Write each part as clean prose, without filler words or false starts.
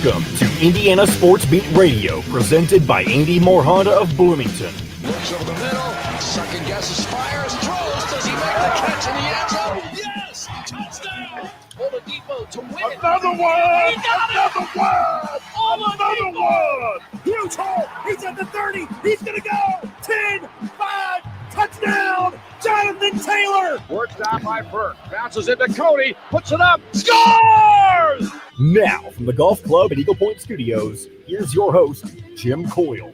Welcome to Indiana Sports Beat Radio, presented by Andy Moore Honda of Bloomington. Looks over the middle, second guesses, fires, throws. Does he make the catch in the end zone? Yes! Touchdown! Oladipo to win it. Another one! Another one! Oladipo! Another one! Huge hole! He's at the 30! He's gonna go! 10, 5, touchdown! Jonathan Taylor! Works down by Burke. Bounces into Cody. Puts it up. Scores! Now, from the Golf Club at Eagle Point Studios, here's your host, Jim Coyle.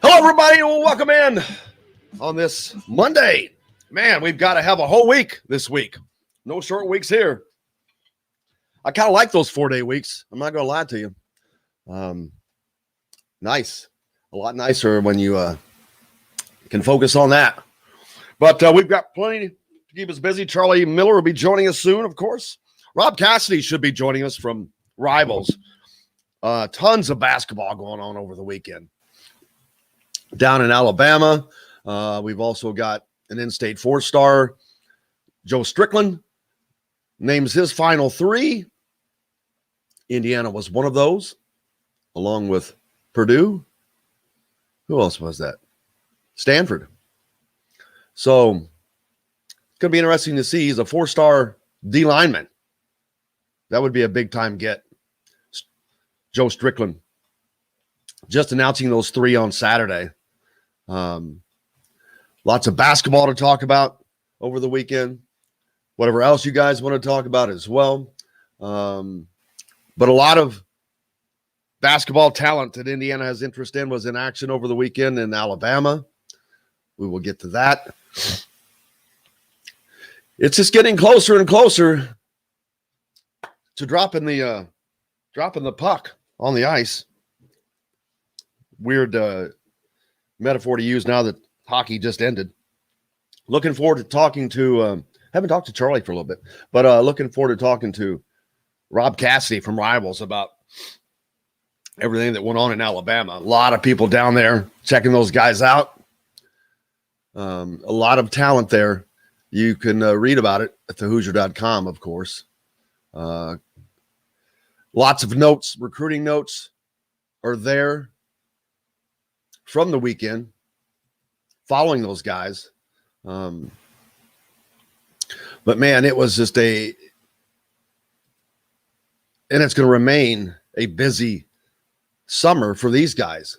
Hello, everybody, and welcome in on this Monday. Man, we've got to have a whole week this week. No short weeks here. I kind of like those 4-day weeks. I'm not going to lie to you. Nice. A lot nicer when you can focus on that. But we've got plenty to keep us busy. Charlie Miller will be joining us soon, of course. Rob Cassidy should be joining us from Rivals. Tons of basketball going on over the weekend. Down in Alabama, we've also got an in-state 4-star. Joe Strickland names his final 3. Indiana was one of those, along with Purdue. Who else was that? Stanford. So it's going to be interesting to see. He's a 4-star D lineman. That would be a big-time get. Joe Strickland just announcing those 3 on Saturday. Lots of basketball to talk about over the weekend. Whatever else you guys want to talk about as well. But a lot of basketball talent that Indiana has interest in was in action over the weekend in Alabama. We will get to that. It's just getting closer and closer to dropping the puck on the ice. Weird metaphor to use now that hockey just ended. Looking forward to talking to haven't talked to Charlie for a little bit, but looking forward to talking to Rob Cassidy from Rivals about everything that went on in Alabama. A lot of people down there checking those guys out. A lot of talent there. You can read about it at thehoosier.com, of course. Lots of notes, recruiting notes are there from the weekend following those guys. But man, it was just and it's going to remain a busy summer for these guys.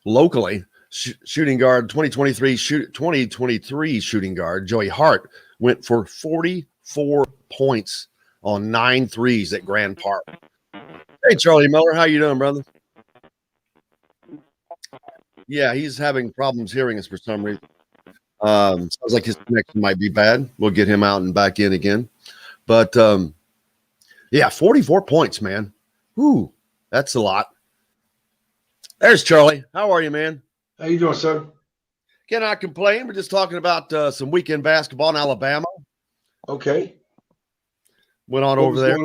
Locally, shooting guard 2023 shooting guard Joey Hart went for 44 points on 9 threes at Grand Park. Hey, Charlie Miller, how you doing, brother? Yeah, he's having problems hearing us for some reason. Sounds like his connection might be bad. We'll get him out and back in again. But, yeah, 44 points, man. Whew, that's a lot. There's Charlie. How are you, man? How you doing, sir? Cannot complain. We're just talking about some weekend basketball in Alabama. Okay. Went on over there.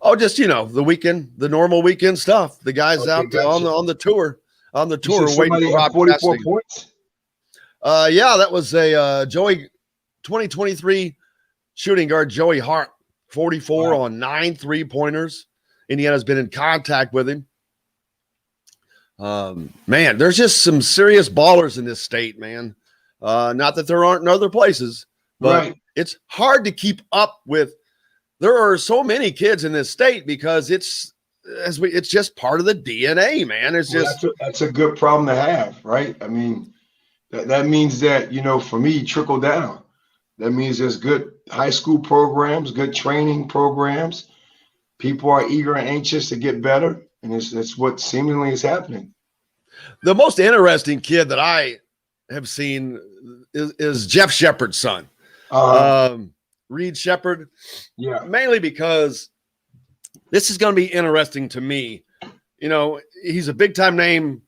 Oh, just, the weekend, the normal weekend stuff. The guys out there on the tour. On the tour, waiting for Rob 44 Cassidy. points? Yeah, that was a Joey 2023 shooting guard Joey Hart, 44 on 9 3-pointers. Indiana's been in contact with him. Man, there's just some serious ballers in this state, man. Not that there aren't in other places, but It's hard to keep up with. There are so many kids in this state because it's just part of the DNA, man. It's just that's a good problem to have, right? I mean, that means that, for me, trickle down. That means there's good high school programs, good training programs. People are eager and anxious to get better, and it's what seemingly is happening. The most interesting kid that I have seen is Jeff Shepard's son. Reed Shepard. Yeah. Mainly because this is going to be interesting to me. He's a big-time name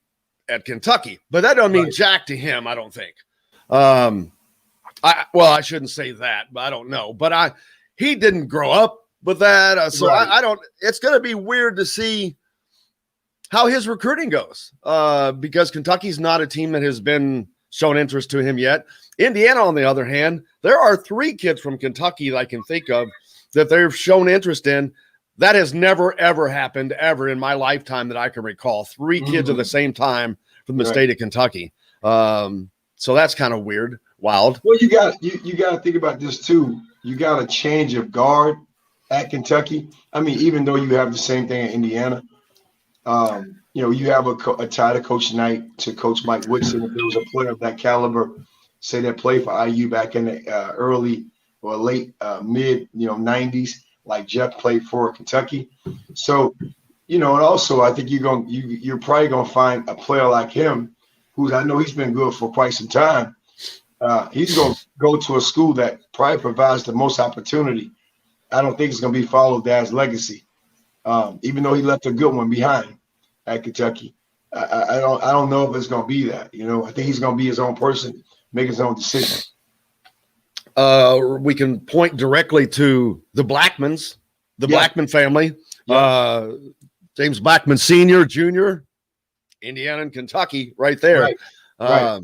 at Kentucky, but that doesn't mean jack to him, I don't think. I shouldn't say that, but I don't know. But he didn't grow up with that, so I don't. It's going to be weird to see how his recruiting goes because Kentucky's not a team that has been shown interest to him yet. Indiana, on the other hand, there are 3 kids from Kentucky that I can think of that they've shown interest in. That has never, ever happened ever in my lifetime that I can recall. 3 kids at the same time from the state of Kentucky. So that's kind of weird, wild. Well, you got to think about this too. You got a change of guard at Kentucky. I mean, even though you have the same thing in Indiana, you have a tie to Coach Knight to Coach Mike Woodson. If there was a player of that caliber, say that played for IU back in the early or late mid 90s, like Jeff played for Kentucky. So, and also I think you're probably gonna find a player like him, who I know he's been good for quite some time. He's gonna go to a school that probably provides the most opportunity. I don't think it's gonna be follow Dad's legacy, even though he left a good one behind at Kentucky. I don't know if it's gonna be that. I think he's gonna be his own person, make his own decision. We can point directly to the Blackmans, the Blackman family. James Blackman Sr., Jr., Indiana and Kentucky right there. Right.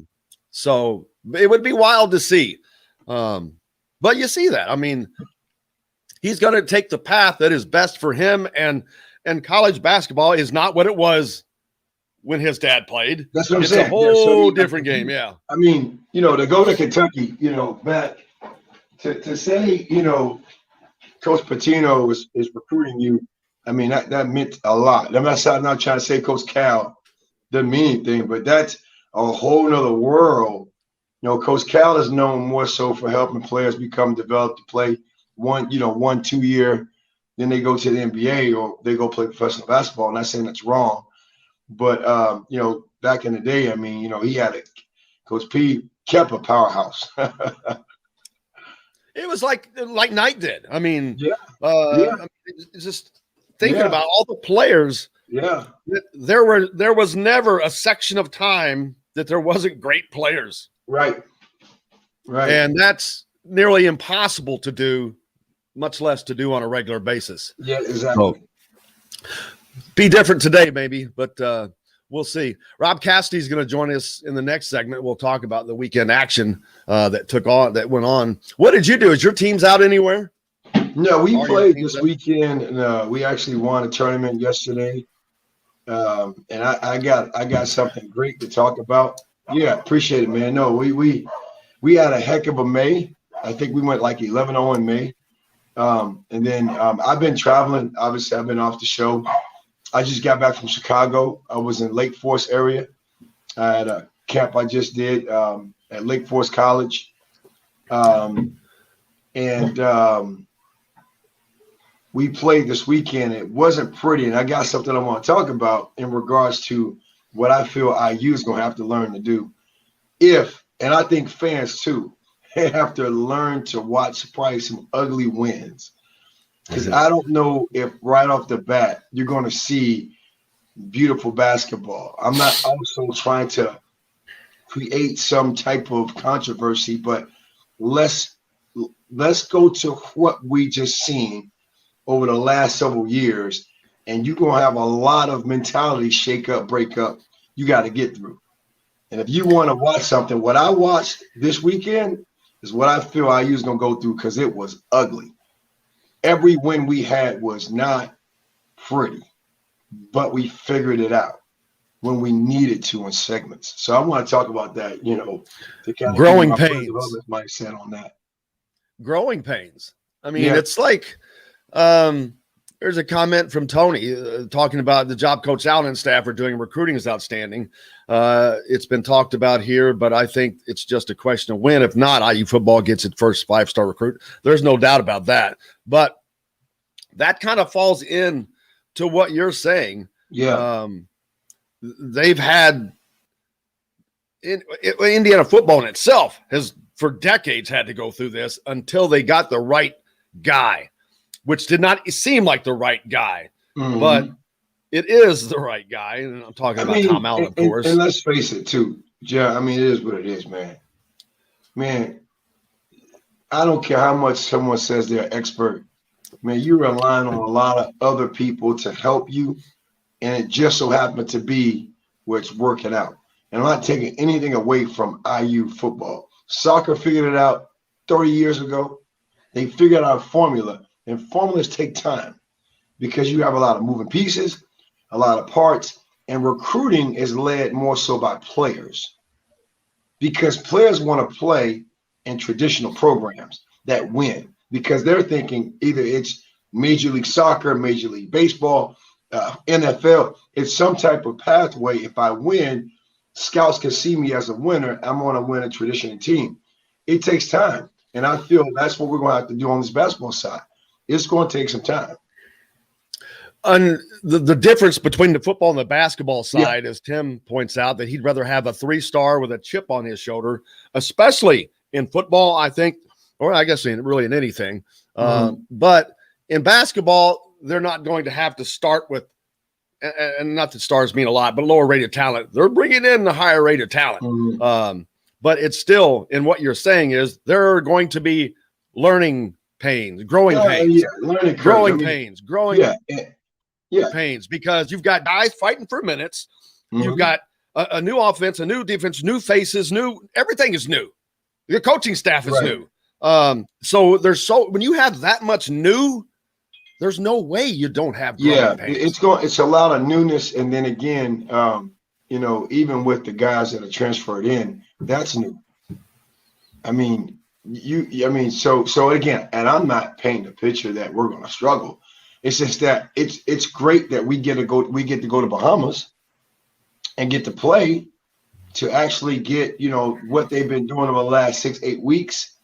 So it would be wild to see. But you see that. I mean, he's going to take the path that is best for him, and college basketball is not what it was when his dad played. That's what I'm it's saying. A whole different game. Yeah. I mean, to go to Kentucky, Matt, to say, Coach Pitino is recruiting you, I mean, that meant a lot. I'm not trying to say Coach Cal doesn't mean anything, but that's a whole nother world. Coach Cal is known more so for helping players become developed to play 1-2 year, then they go to the NBA or they go play professional basketball. I'm not saying that's wrong, but back in the day, I mean, he had Coach P kept a powerhouse. It was like Knight did. I mean, just thinking about all the players. Yeah, there was never a section of time that there wasn't great players. Right. And that's nearly impossible to do, much less to do on a regular basis. Yeah, exactly. So, be different today, maybe, but we'll see. Rob Cassidy is going to join us in the next segment. We'll talk about the weekend action that went on. What did you do? Is your teams out anywhere? No, we played this weekend, and we actually won a tournament yesterday. And I got something great to talk about. Yeah, appreciate it, man. No, we had a heck of a May. I think we went like 11-0 in May. And then I've been traveling. Obviously, I've been off the show. I just got back from Chicago. I was in Lake Forest area. I had a camp I just did at Lake Forest College. We played this weekend. It wasn't pretty, and I got something I want to talk about in regards to what I feel IU is going to have to learn to do. And I think fans too, they have to learn to watch probably some ugly wins. Because I don't know if right off the bat you're going to see beautiful basketball. I'm not also trying to create some type of controversy, but let's go to what we just seen over the last several years, and you're going to have a lot of mentality shake-up, break-up you got to get through. And if you want to watch something, what I watched this weekend is what I feel IU is going to go through because it was ugly. Every win we had was not pretty, but we figured it out when we needed to in segments. So I want to talk about that, to kind of growing pains. Mindset on that. Growing pains. I mean, it's like there's a comment from Tony talking about the job Coach Allen and staff are doing. Recruiting is outstanding. It's been talked about here, but I think it's just a question of when. If not, IU football gets its first 5-star recruit. There's no doubt about that. But that kind of falls in to what you're saying. Yeah. They've had Indiana football in itself has for decades had to go through this until they got the right guy, which did not seem like the right guy, but it is the right guy. And I'm talking about Tom Allen, of course. And let's face it, too. Yeah, I mean, it is what it is, man. Man, I don't care how much someone says they're an expert. Man, you're relying on a lot of other people to help you, and it just so happened to be where it's working out. And I'm not taking anything away from IU football. Soccer figured it out 30 years ago. They figured out a formula. And formulas take time because you have a lot of moving pieces, a lot of parts, and recruiting is led more so by players because players want to play in traditional programs that win because they're thinking either it's Major League Soccer, Major League Baseball, NFL. It's some type of pathway. If I win, scouts can see me as a winner. I'm going to win a traditional team. It takes time. And I feel that's what we're going to have to do on this basketball side. It's going to take some time. And the difference between the football and the basketball side, as Tim points out, that he'd rather have a 3-star with a chip on his shoulder, especially in football, I think, or I guess in anything. But in basketball, they're not going to have to start with, and not that stars mean a lot, but lower rated talent. They're bringing in the higher rated talent. But it's still, in what you're saying is there are going to be learning pains, growing pains, pains, because you've got guys fighting for minutes. You've got a new offense, a new defense, new faces, everything is new. Your coaching staff is new. So when you have that much new, there's no way you don't have growing pains. It's a lot of newness. And then again, even with the guys that are transferred in, that's new. I mean, so again, and I'm not painting a picture that we're going to struggle. It's just that it's great that we get to go to Bahamas and get to play to actually get, what they've been doing over the last 6-8 weeks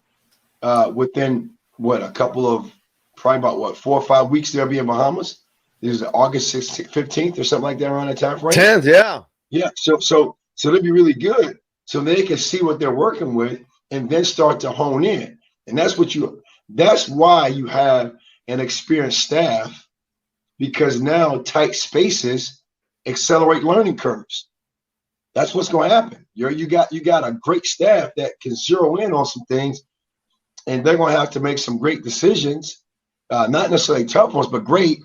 within a couple of probably about 4 or 5 weeks they'll be in Bahamas. This is August 16th, 15th or something like that around that time frame. 10th, yeah. So they'll be really good. So they can see what they're working with and then start to hone in. And that's why you have an experienced staff, because now tight spaces accelerate learning curves. That's what's going to happen. You got a great staff that can zero in on some things, and they're going to have to make some great decisions, not necessarily tough ones, but great,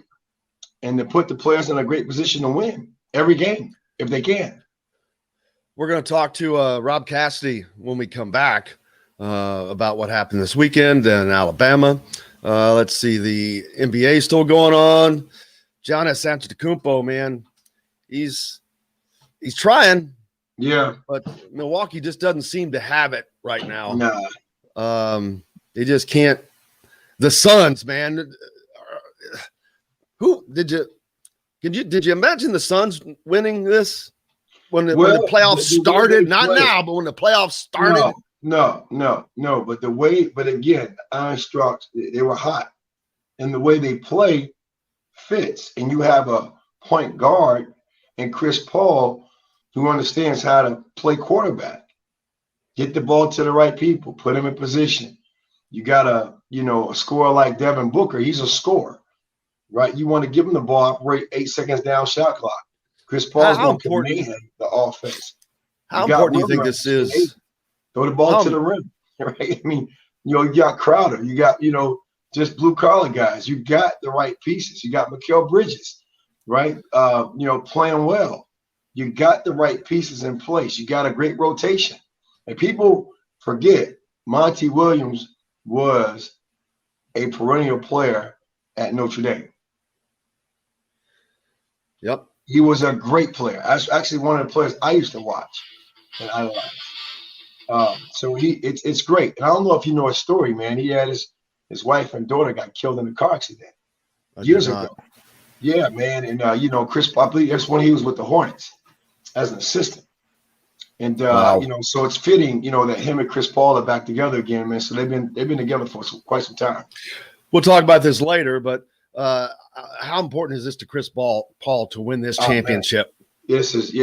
and to put the players in a great position to win every game if they can. We're going to talk to Rob Cassidy when we come back about what happened this weekend in Alabama. Let's see, the NBA still going on. Giannis Antetokounmpo, man, he's trying. Yeah, but Milwaukee just doesn't seem to have it right now. Nah. They just can't. The Suns, man. Who did you imagine the Suns winning this when the playoffs started? Not now, but when the playoffs started. No. But again, iron struck. They were hot, and the way they play fits. And you have a point guard and Chris Paul who understands how to play quarterback, get the ball to the right people, put them in position. You got a scorer like Devin Booker. He's a scorer, right? You want to give him the ball, operate 8 seconds down shot clock. Chris Paul's going to command the offense. How important do you think this is? Throw the ball to the rim, right? I mean, you got Crowder. You got, just blue-collar guys. You got the right pieces. You got Mikal Bridges, right? Playing well. You got the right pieces in place. You got a great rotation. And people forget Monty Williams was a perennial player at Notre Dame. Yep. He was a great player. Actually one of the players I used to watch and idolize. So it's great. And I don't know if you know his story, man. He had his wife and daughter got killed in a car accident years ago. Yeah, man. And Chris, I believe that's when he was with the Hornets as an assistant. And so it's fitting, that him and Chris Paul are back together again, man. So they've been together for quite some time. We'll talk about this later, but how important is this to Chris Paul to win this championship? Man. This is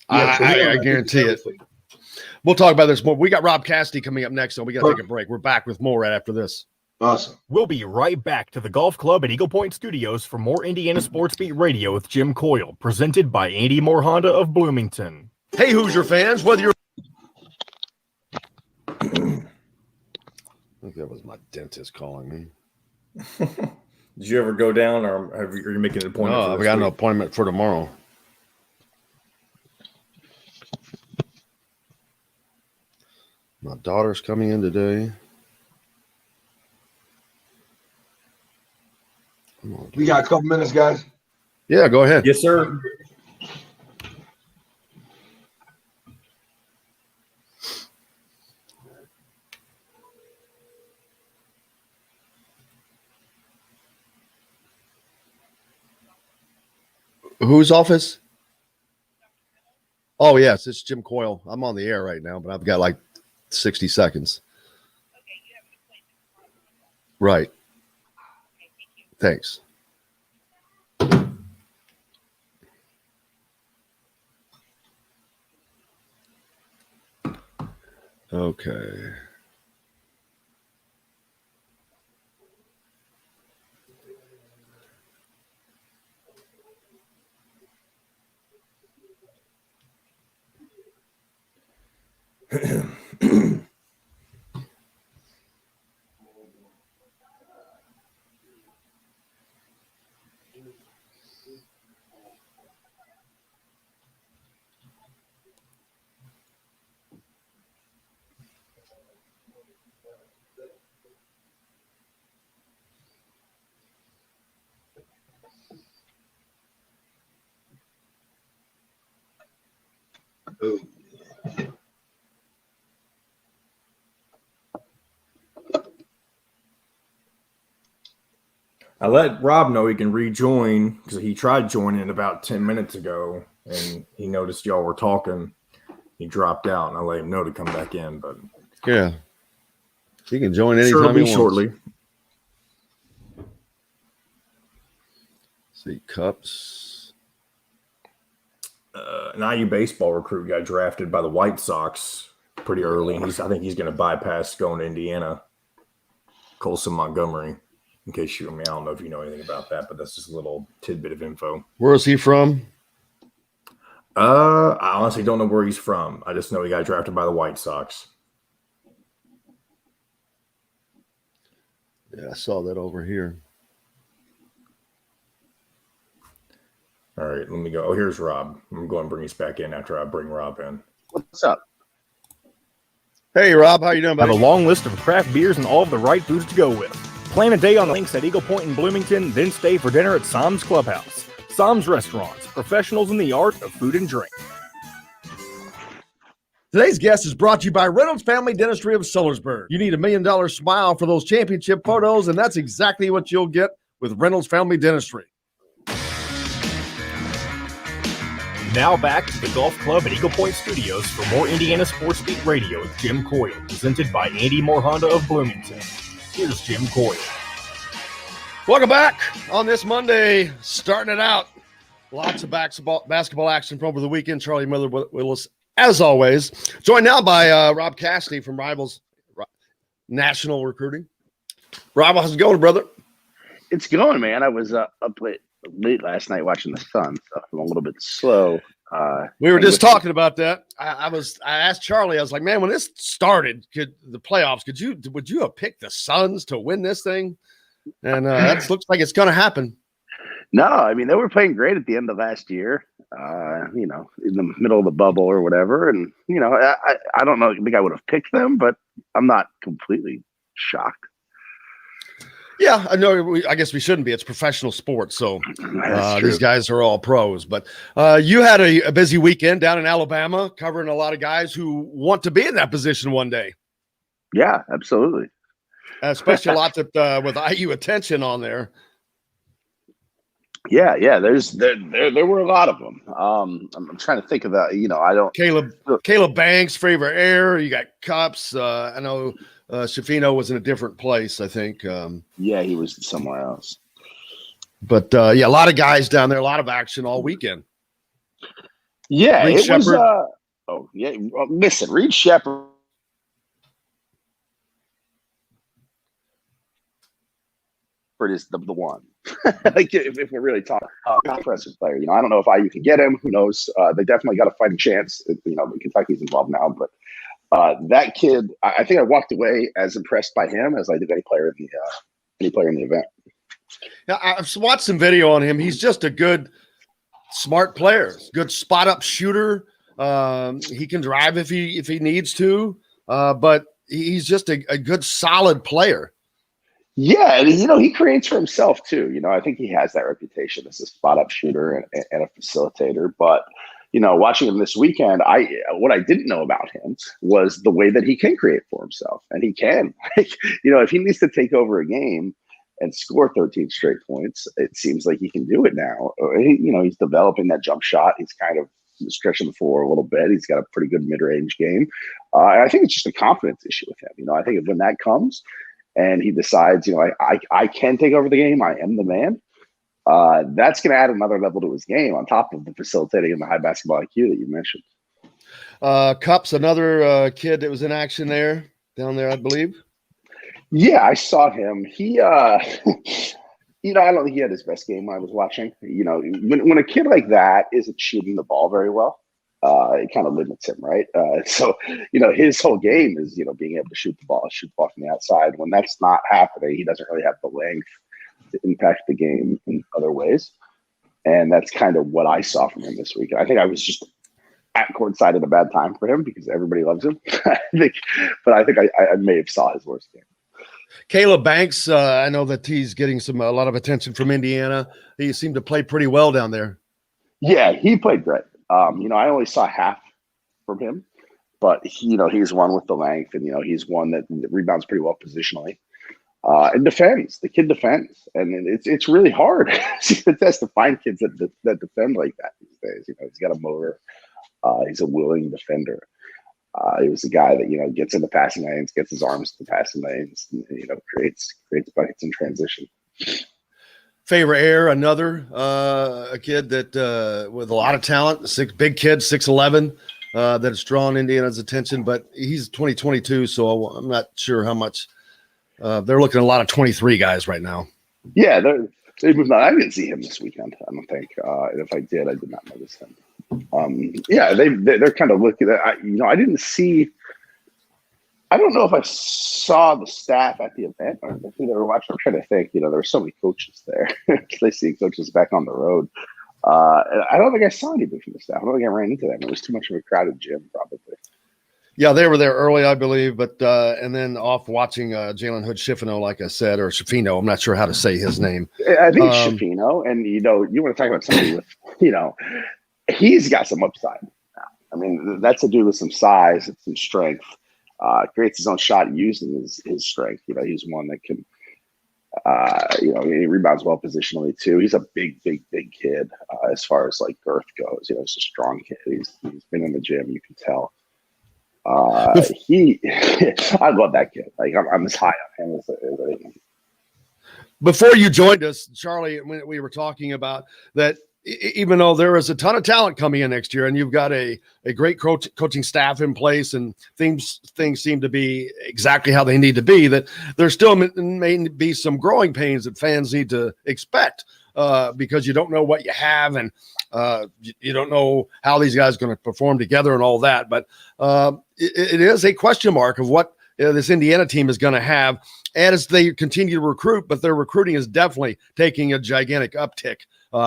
I guarantee it. We'll talk about this more. We got Rob Cassidy coming up next, so we got to take a break. We're back with more right after this. Awesome. We'll be right back to the Golf Club at Eagle Point Studios for more Indiana Sports Beat Radio with Jim Coyle, presented by Andy Moore Honda of Bloomington. Hey, Hoosier fans, whether you're I think that was my dentist calling me. Did you ever go down, or are you making an appointment? No, I've got an appointment for tomorrow. My daughter's coming in today. We got a couple minutes, guys. Yeah, go ahead. Yes, sir. Whose office? Oh, yes, it's Jim Coyle. I'm on the air right now, but I've got like 60 seconds. Right. Thanks. Okay. I let Rob know he can rejoin because he tried joining about 10 minutes ago and he noticed y'all were talking. He dropped out and I let him know to come back in. But Yeah. He can join anytime sure, he be wants. shortly. See, Cups. An IU baseball recruit got drafted by the White Sox pretty early. I think he's going to bypass going to Indiana. Colson Montgomery. In case I don't know if you know anything about that, but that's just a little tidbit of info. Where is he from? I honestly don't know where he's from. I just know he got drafted by the White Sox. Yeah, I saw that over here. All right, let me go. Oh, here's Rob. I'm going to bring us back in after I bring Rob in. What's up? Hey, Rob, how you doing, Have buddy? a long list of craft beers and all of the right foods to go with. Plan a day on the links at Eagle Point in Bloomington, then stay for dinner at Sam's Clubhouse. Sam's Restaurants, professionals in the art of food and drink. Today's guest is brought to you by Reynolds Family Dentistry of Sellersburg. You need $1 million smile for those championship photos, and that's exactly what you'll get with Reynolds Family Dentistry. Now back to the Golf Club at Eagle Point Studios for more Indiana Sports Beat Radio with Jim Coyle, presented by Andy Moore Honda of Bloomington. Here's Jim Coyle. Welcome back on this Monday, starting it out. Lots of basketball action from over the weekend. Charlie Miller with us, as always. Joined now by Rob Cassidy from Rivals National Recruiting. Rob, how's it going, brother? It's going, man. I was up late last night watching the Sun, so I'm a little bit slow. We were just talking about that. I asked Charlie, I was like, man, when this started, the playoffs, would you have picked the Suns to win this thing? And that looks like it's going to happen. No, I mean, they were playing great at the end of last year, in the middle of the bubble or whatever. And, I don't know, I think I would have picked them, but I'm not completely shocked. Yeah, I know. I guess we shouldn't be. It's professional sports, so these guys are all pros. But you had a busy weekend down in Alabama, covering a lot of guys who want to be in that position one day. Yeah, absolutely. Especially a lot that with IU attention on there. Yeah. There were a lot of them. I'm trying to think of that. I don't. Kayla Banks, Favor Air. You got Cups. I know. Shafino was in a different place, I think. Yeah, he was somewhere else. But, a lot of guys down there, a lot of action all weekend. Yeah, Reed Shepard. Listen, Reed Shepard is the one. Like, if we're really talking impressive player, I don't know if IU can get him. Who knows? They definitely got a fighting chance. Kentucky's involved now, but that kid, I think I walked away as impressed by him as I did any player in the event. Yeah, I've watched some video on him. He's just a good, smart player. Good spot up shooter. He can drive if he needs to. But he's just a good, solid player. Yeah, and he creates for himself too. I think he has that reputation as a spot up shooter and a facilitator. But watching him this weekend, what I didn't know about him was the way that he can create for himself, and he can. If he needs to take over a game and score 13 straight points, it seems like he can do it now. He's developing that jump shot. He's kind of stretching the floor a little bit. He's got a pretty good mid-range game. I think it's just a confidence issue with him. I think when that comes and he decides, I can take over the game, I am the man, that's going to add another level to his game on top of the facilitating and the high basketball IQ that you mentioned. Cups, another kid that was in action down there, I believe. Yeah, I saw him. He, I don't think he had his best game when I was watching. When a kid like that isn't shooting the ball very well, it kind of limits him, right? So his whole game is, being able to shoot the ball from the outside. When that's not happening, he doesn't really have the length to impact the game in other ways. And that's kind of what I saw from him this week. I think I was just at courtside at a bad time for him because everybody loves him. I think I may have saw his worst game. Kayla Banks, I know that he's getting a lot of attention from Indiana. He seemed to play pretty well down there. Yeah, he played great. I only saw half from him, but he's one with the length, and he's one that rebounds pretty well positionally, and defends. The kid defends, and it's really hard to find kids that defend like that these days. He's got a motor. He's a willing defender. He was a guy that gets in the passing lanes, gets his arms to the passing lanes, and, creates buckets in transition. Favor Air, another a kid that with a lot of talent, big kid, 6'11", that has drawn Indiana's attention, but he's 2022, so I'm not sure how much. They're looking at a lot of 23 guys right now. Yeah, they moved on. I didn't see him this weekend, I don't think. And if I did, I did not notice him. They're kind of looking at. I didn't see. I don't know if I saw the staff at the event or if they were watching. I'm trying to think. There were so many coaches there. They see coaches back on the road. And I don't think I saw anybody from the staff. I don't think I ran into them. It was too much of a crowded gym, probably. Yeah, they were there early, I believe, but and then off watching Jalen Hood-Schifino, like I said, or Schifino. I'm not sure how to say his name. I think it's Schifino, and you want to talk about somebody with he's got some upside. I mean, that's a dude with some size and some strength. Creates his own shot using his strength. He's one that can, he rebounds well positionally too. He's a big kid as far as like girth goes. He's a strong kid. He's been in the gym. You can tell. I love that kid. Like I'm as high on him as anyone. Before you joined us, Charlie, when we were talking about that, even though there is a ton of talent coming in next year and you've got a great coaching staff in place and things seem to be exactly how they need to be, that there still may be some growing pains that fans need to expect because you don't know what you have and you don't know how these guys are going to perform together and all that. But it is a question mark of what this Indiana team is going to have as they continue to recruit, but their recruiting is definitely taking a gigantic uptick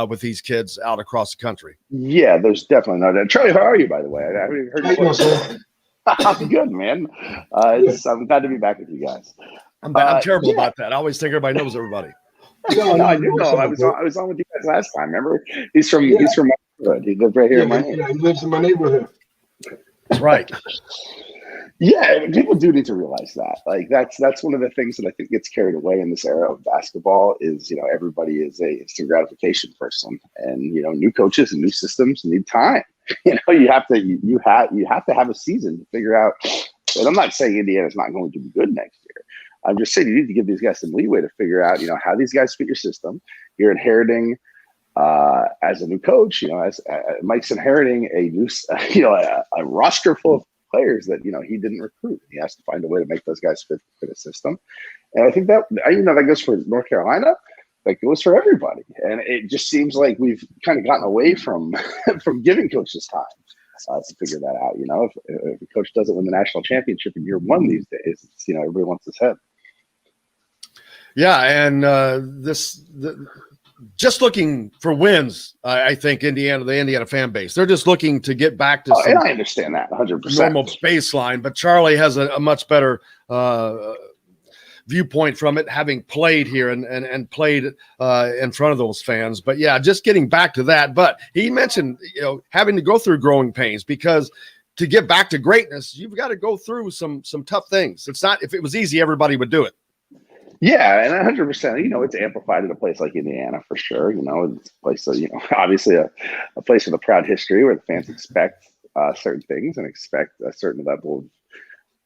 with these kids out across the country. Yeah, there's definitely no doubt. Charlie, how are you, by the way? I haven't heard you. I'm good, man. I'm glad to be back with you guys. I'm terrible about that. I always think everybody knows everybody. No, I do know. I was on with you guys last time. Remember? He's from my neighborhood. He lived right here in my neighborhood. He lives in my neighborhood. That's right. Yeah, people do need to realize that. Like that's one of the things that I think gets carried away in this era of basketball is, everybody is a instant gratification person, and new coaches and new systems need time. You have to have a season to figure out. And I'm not saying Indiana's not going to be good next year. I'm just saying you need to give these guys some leeway to figure out, how these guys fit your system. You're inheriting as a new coach, as Mike's inheriting a new, a roster full of players that he didn't recruit. He has to find a way to make those guys fit a system, and I think that that goes for North Carolina, that goes for everybody. And it just seems like we've kind of gotten away from giving coaches time to figure that out. If a coach doesn't win the national championship in year one these days, it's, everybody wants his head. Yeah, and just looking for wins, I think the Indiana fan base, they're just looking to get back to and I understand that 100%. Normal baseline, but Charlie has a much better viewpoint from it, having played here and played in front of those fans. But yeah, just getting back to that. But he mentioned, having to go through growing pains, because to get back to greatness, you've got to go through some tough things. It's not, if it was easy, everybody would do it. Yeah, and 100%. It's amplified in a place like Indiana for sure. It's a place, obviously a place with a proud history where the fans expect certain things and expect a certain level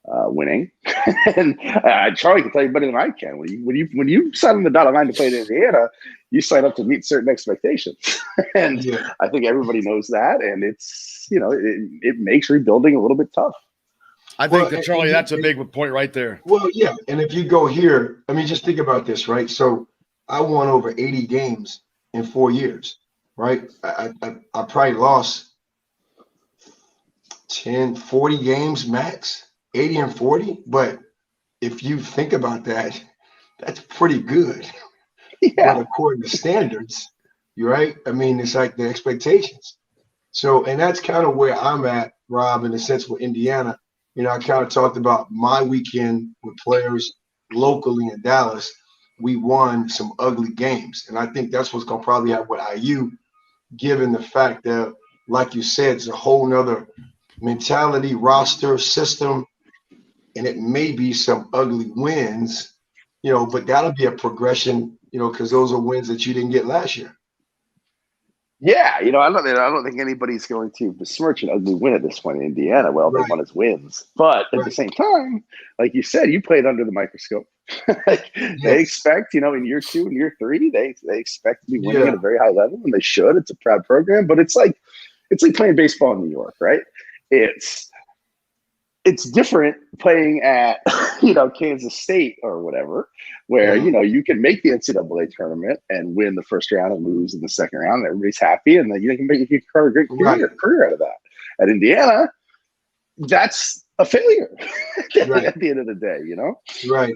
of winning. And Charlie can tell you better than I can. When you sign on the dotted line to play in Indiana, you sign up to meet certain expectations. And I think everybody knows that, and it's it makes rebuilding a little bit tough. I think that, Charlie, that's a big point right there. Well, yeah. And if you go here, I mean, just think about this, right? So I won over 80 games in 4 years, right? I probably lost 10, 40 games max, 80 and 40. But if you think about that, that's pretty good. Yeah. But according to standards, you're right. I mean, it's like the expectations. So, and that's kind of where I'm at, Rob, in the sense with Indiana. I kind of talked about my weekend with players locally in Dallas. We won some ugly games. And I think that's what's going to probably happen with IU, given the fact that, like you said, it's a whole nother mentality, roster, system, and it may be some ugly wins, but that'll be a progression, because those are wins that you didn't get last year. Yeah, I don't think anybody's going to besmirch an ugly win at this point in Indiana. Well, they won as wins, but at the same time, like you said, you played under the microscope. They expect, in year 2 and year 3, they expect to be winning at a very high level, and they should. It's a proud program, but it's like playing baseball in New York, right? It's different playing at, Kansas State or whatever, where, you can make the NCAA tournament and win the first round and lose in the second round, and everybody's happy, and then you can make a great career out of that. At Indiana, that's a failure at the end of the day, Right.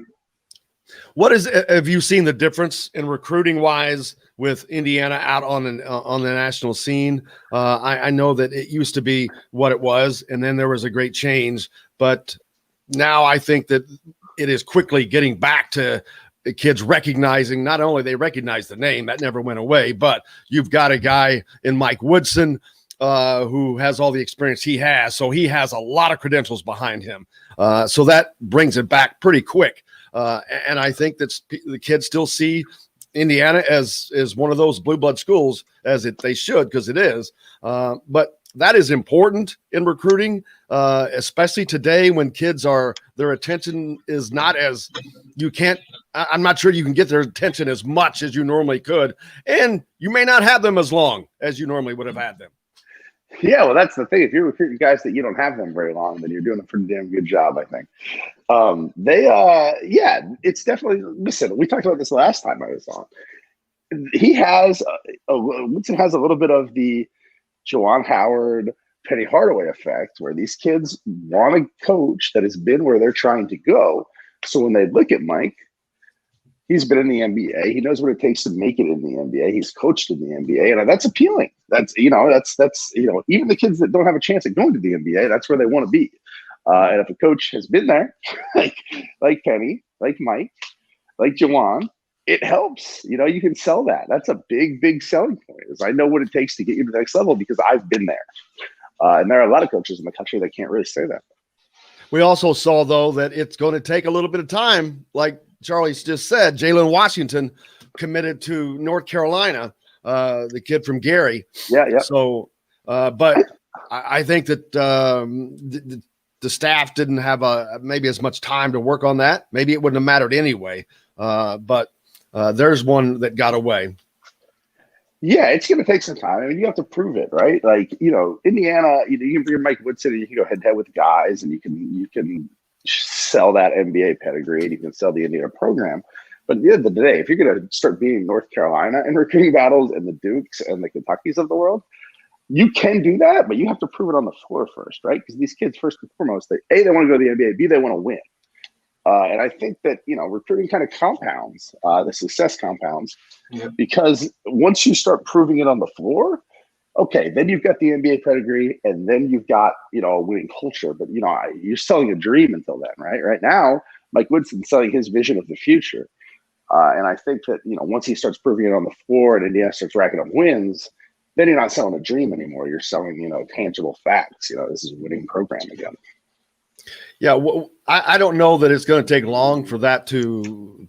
Have you seen the difference in recruiting wise with Indiana out on the national scene? I know that it used to be what it was, and then there was a great change, but now I think that it is quickly getting back to the kids recognizing, not only they recognize the name, that never went away, but you've got a guy in Mike Woodson who has all the experience he has. So he has a lot of credentials behind him. So that brings it back pretty quick. And I think that the kids still see Indiana as one of those blue blood schools, they should, because it is. But that is important in recruiting, especially today when kids their attention is not as I'm not sure you can get their attention as much as you normally could. And you may not have them as long as you normally would have had them. Yeah, well, that's the thing. If you're recruiting guys that you don't have them very long, then you're doing a pretty damn good job, I think. It's definitely, listen, we talked about this last time I was on. Woodson has a little bit of the Juwan Howard, Penny Hardaway effect, where these kids want a coach that has been where they're trying to go. So when they look at Mike, he's been in the NBA. He knows what it takes to make it in the NBA. He's coached in the NBA, and that's appealing. That's even the kids that don't have a chance at going to the NBA, that's where they want to be. And if a coach has been there, like Penny, like Mike, like Juwan, it helps. You can sell that. That's a big, big selling point. Is I know what it takes to get you to the next level because I've been there. And there are a lot of coaches in the country that can't really say that. We also saw, though, that it's going to take a little bit of time. Like Charlie just said, Jalen Washington committed to North Carolina, the kid from Gary. Yeah. So, but I think that the staff didn't have maybe as much time to work on that. Maybe it wouldn't have mattered anyway. But there's one that got away. Yeah, it's going to take some time. I mean, you have to prove it, right? Like, Indiana, you can bring Mike Woodson and you can go head to head with guys and you can sell that NBA pedigree and you can sell the Indiana program. But at the end of the day, if you're going to start beating North Carolina in recruiting battles and the Dukes and the Kentuckys of the world, you can do that, but you have to prove it on the floor first, right? Because these kids, first and foremost, they want to go to the NBA, B, they want to win. And I think that, recruiting kind of compounds, the success compounds, because once you start proving it on the floor, okay, then you've got the NBA pedigree and then you've got, a winning culture. But, you're selling a dream until then, right? Right now, Mike Woodson selling his vision of the future. And I think that, once he starts proving it on the floor and Indiana starts racking up wins, then you're not selling a dream anymore. You're selling, tangible facts. This is a winning program again. Yeah, well, I don't know that it's going to take long for that to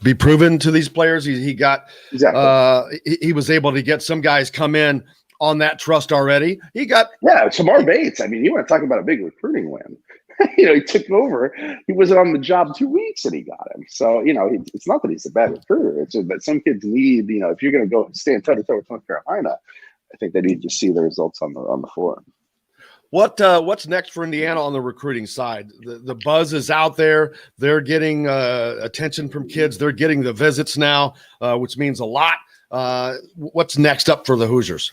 be proven to these players. He got Exactly. He was able to get some guys come in on that trust already. Tamar Bates. I mean, you want to talk about a big recruiting win. He took over. He wasn't on the job 2 weeks and he got him. So, it's not that he's a bad recruiter. It's just that some kids need, if you're going to go stand toe-to-toe with North Carolina, I think they need to see the results on the floor. What's next for Indiana on the recruiting side? The buzz is out there. They're getting attention from kids. They're getting the visits now, which means a lot. What's next up for the Hoosiers?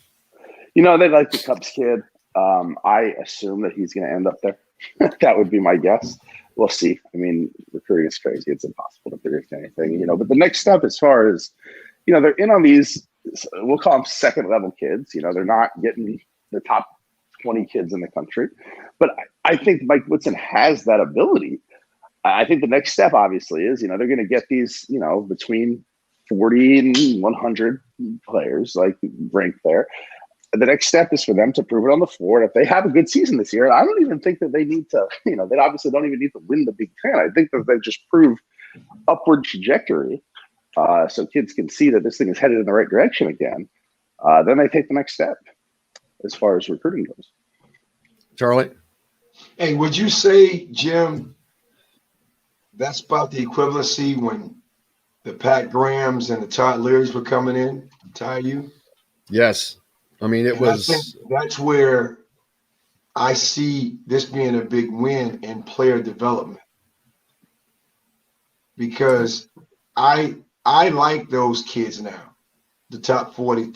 They like the Cubs kid. I assume that he's going to end up there. That would be my guess. We'll see. I mean, recruiting is crazy. It's impossible to predict anything, But the next step, as far as, they're in on these, we'll call them second-level kids. They're not getting the top 20 kids in the country. But I think Mike Woodson has that ability. I think the next step, obviously, is, they're going to get these, between 40 and 100 players, ranked there. The next step is for them to prove it on the floor. And if they have a good season this year, I don't even think that they need to, they obviously don't even need to win the Big Ten. I think that they just prove upward trajectory so kids can see that this thing is headed in the right direction again. Then they take the next step as far as recruiting goes. Charlie? Hey, would you say, Jim, that's about the equivalency when the Pat Grahams and the Todd Learys were coming in to tie you? Yes. I mean, I think that's where I see this being a big win in player development, because I like those kids now, the top 40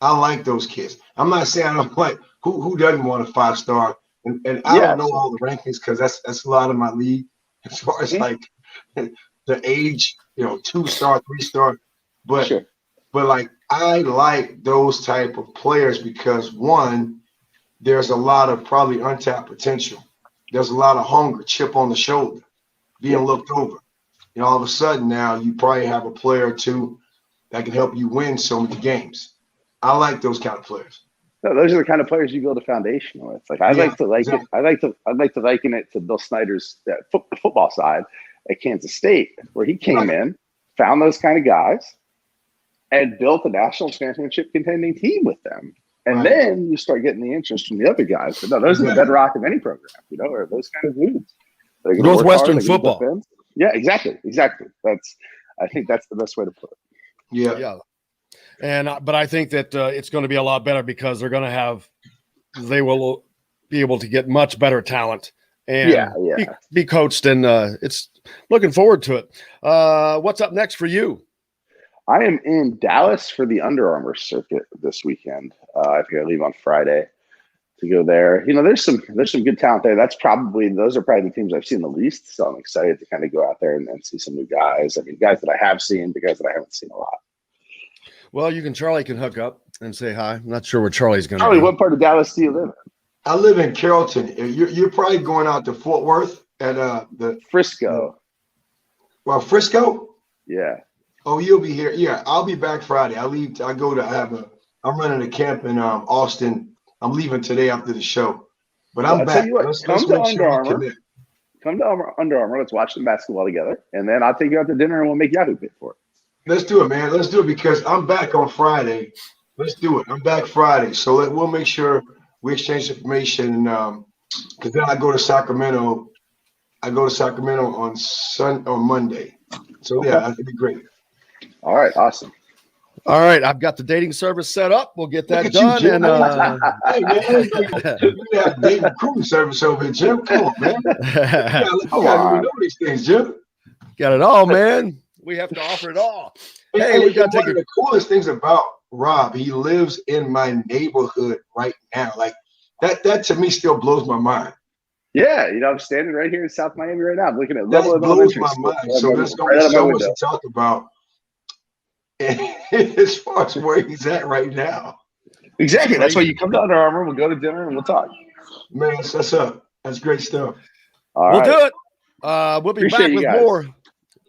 I like those kids. I'm not saying I don't like who doesn't want a 5-star, and I don't know all the rankings because that's a lot of my league as far as the age, 2-star, 3-star, but. Sure. But I like those type of players because, one, there's a lot of probably untapped potential. There's a lot of hunger, chip on the shoulder, being looked over. All of a sudden now you probably have a player or two that can help you win so many games. I like those kind of players. No, those are the kind of players you build a foundation with. I'd like to liken it to Bill Snyder's football side at Kansas State, where he came in, found those kind of guys, and built a national championship contending team with them. And then you start getting the interest from the other guys. But no, those are the bedrock of any program, or those kind of dudes. Northwestern football. Yeah, exactly. I think that's the best way to put it. Yeah. But I think that it's going to be a lot better because they will be able to get much better talent and be coached. And it's looking forward to it. What's up next for you? I am in Dallas for the Under Armour circuit this weekend. I think I leave on Friday to go there. There's some good talent there. Those are probably the teams I've seen the least. So I'm excited to kind of go out there and see some new guys. I mean, guys that I have seen, but guys that I haven't seen a lot. Well, Charlie can hook up and say hi. I'm not sure where Charlie's going to Charlie, be. what part of Dallas do you live in? I live in Carrollton. You're probably going out to Fort Worth at the Frisco. Frisco? Yeah. Oh, you'll be here. Yeah, I'll be back Friday. I'm running a camp in Austin. I'm leaving today after the show. But I'm back. Come to Under Armour. Let's watch some basketball together. And then I'll take you out to dinner and we'll make Yahoo pay for it. Let's do it, man. Let's do it because I'm back on Friday. Let's do it. I'm back Friday. So we'll make sure we exchange information. Because then I go to Sacramento. on Monday. So, yeah, that'd be great. All right, awesome. All right, I've got the dating service set up. We'll get that done. Hey, man, we have dating recruiting service over here, Jim. Come on, man. You gotta know these things, Jim. Got it all, man. We have to offer it all. Hey, we got to take the coolest things about Rob. He lives in my neighborhood right now. Like that to me still blows my mind. Yeah, I'm standing right here in South Miami right now. I'm looking at that blows my mind. So there's going to be so much to talk about. As far as where he's at right now. Exactly. That's why you come to Under Armour, we'll go to dinner and we'll talk. Man, that's up. That's great stuff. All right. We'll do it. We'll be Appreciate back you with guys. more.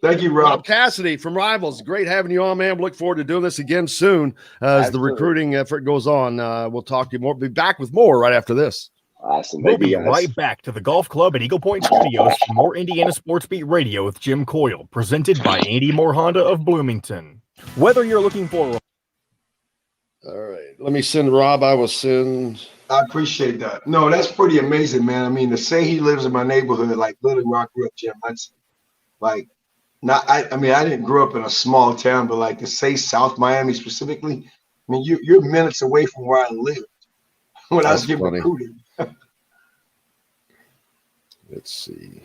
Thank you, Rob Rob. Cassidy from Rivals. Great having you on, man. Look forward to doing this again soon as the Absolutely. recruiting effort goes on. We'll talk to you more. Be back with more right after this. Awesome. We'll Thank you be guys. right back to the Golf Club at Eagle Point Studios for more Indiana Sports Beat Radio with Jim Coyle, presented by Andy Moore Honda of Bloomington. Whether you're looking for All right. Let me send Rob. I will send. I appreciate that. No, that's pretty amazing, man. I mean, to say he lives in my neighborhood, like literally where I grew up, Jim, that's like not. I mean, I didn't grow up in a small town, but like to say South Miami specifically, I mean, you're minutes away from where I lived when I was That's getting funny. recruited. Let's see.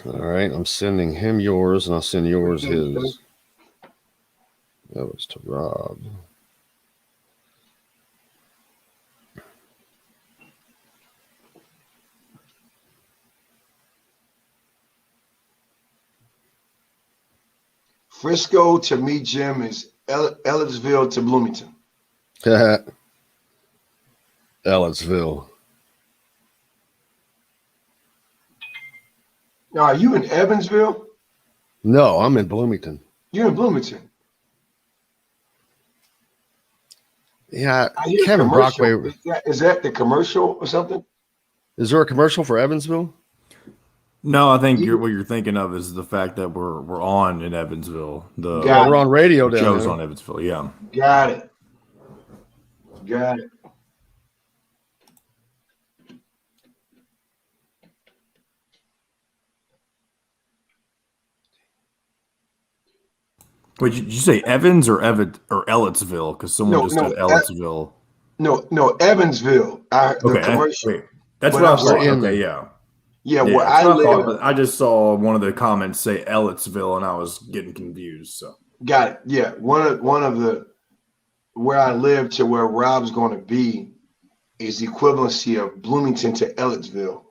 All right, I'm sending him yours, and I'll send yours his. That was to Rob. Frisco to me, Jim, is Ellisville to Bloomington. Ellisville. Now, are you in Evansville? No, I'm in Bloomington. You're in Bloomington. Yeah, I hear Kevin commercial. Brockway. Is that the commercial or something? Is there a commercial for Evansville? No, I think what you're thinking of is the fact that we're on in Evansville. The Got We're on radio down show's there. on Evansville. Yeah. Got it. Got it. Wait, did you say Evans or Ellettsville? Because someone No, just no, said Ellettsville. No, Evansville. The Okay, commercial. wait. That's When what I I'm thought. saying- Okay, yeah. Yeah, Yeah, where that's I what I thought, live. but I just saw one of the comments say Ellettsville, and I was getting confused. So Got it. Yeah, one of the where I live to where Rob's going to be is the equivalency of Bloomington to Ellettsville.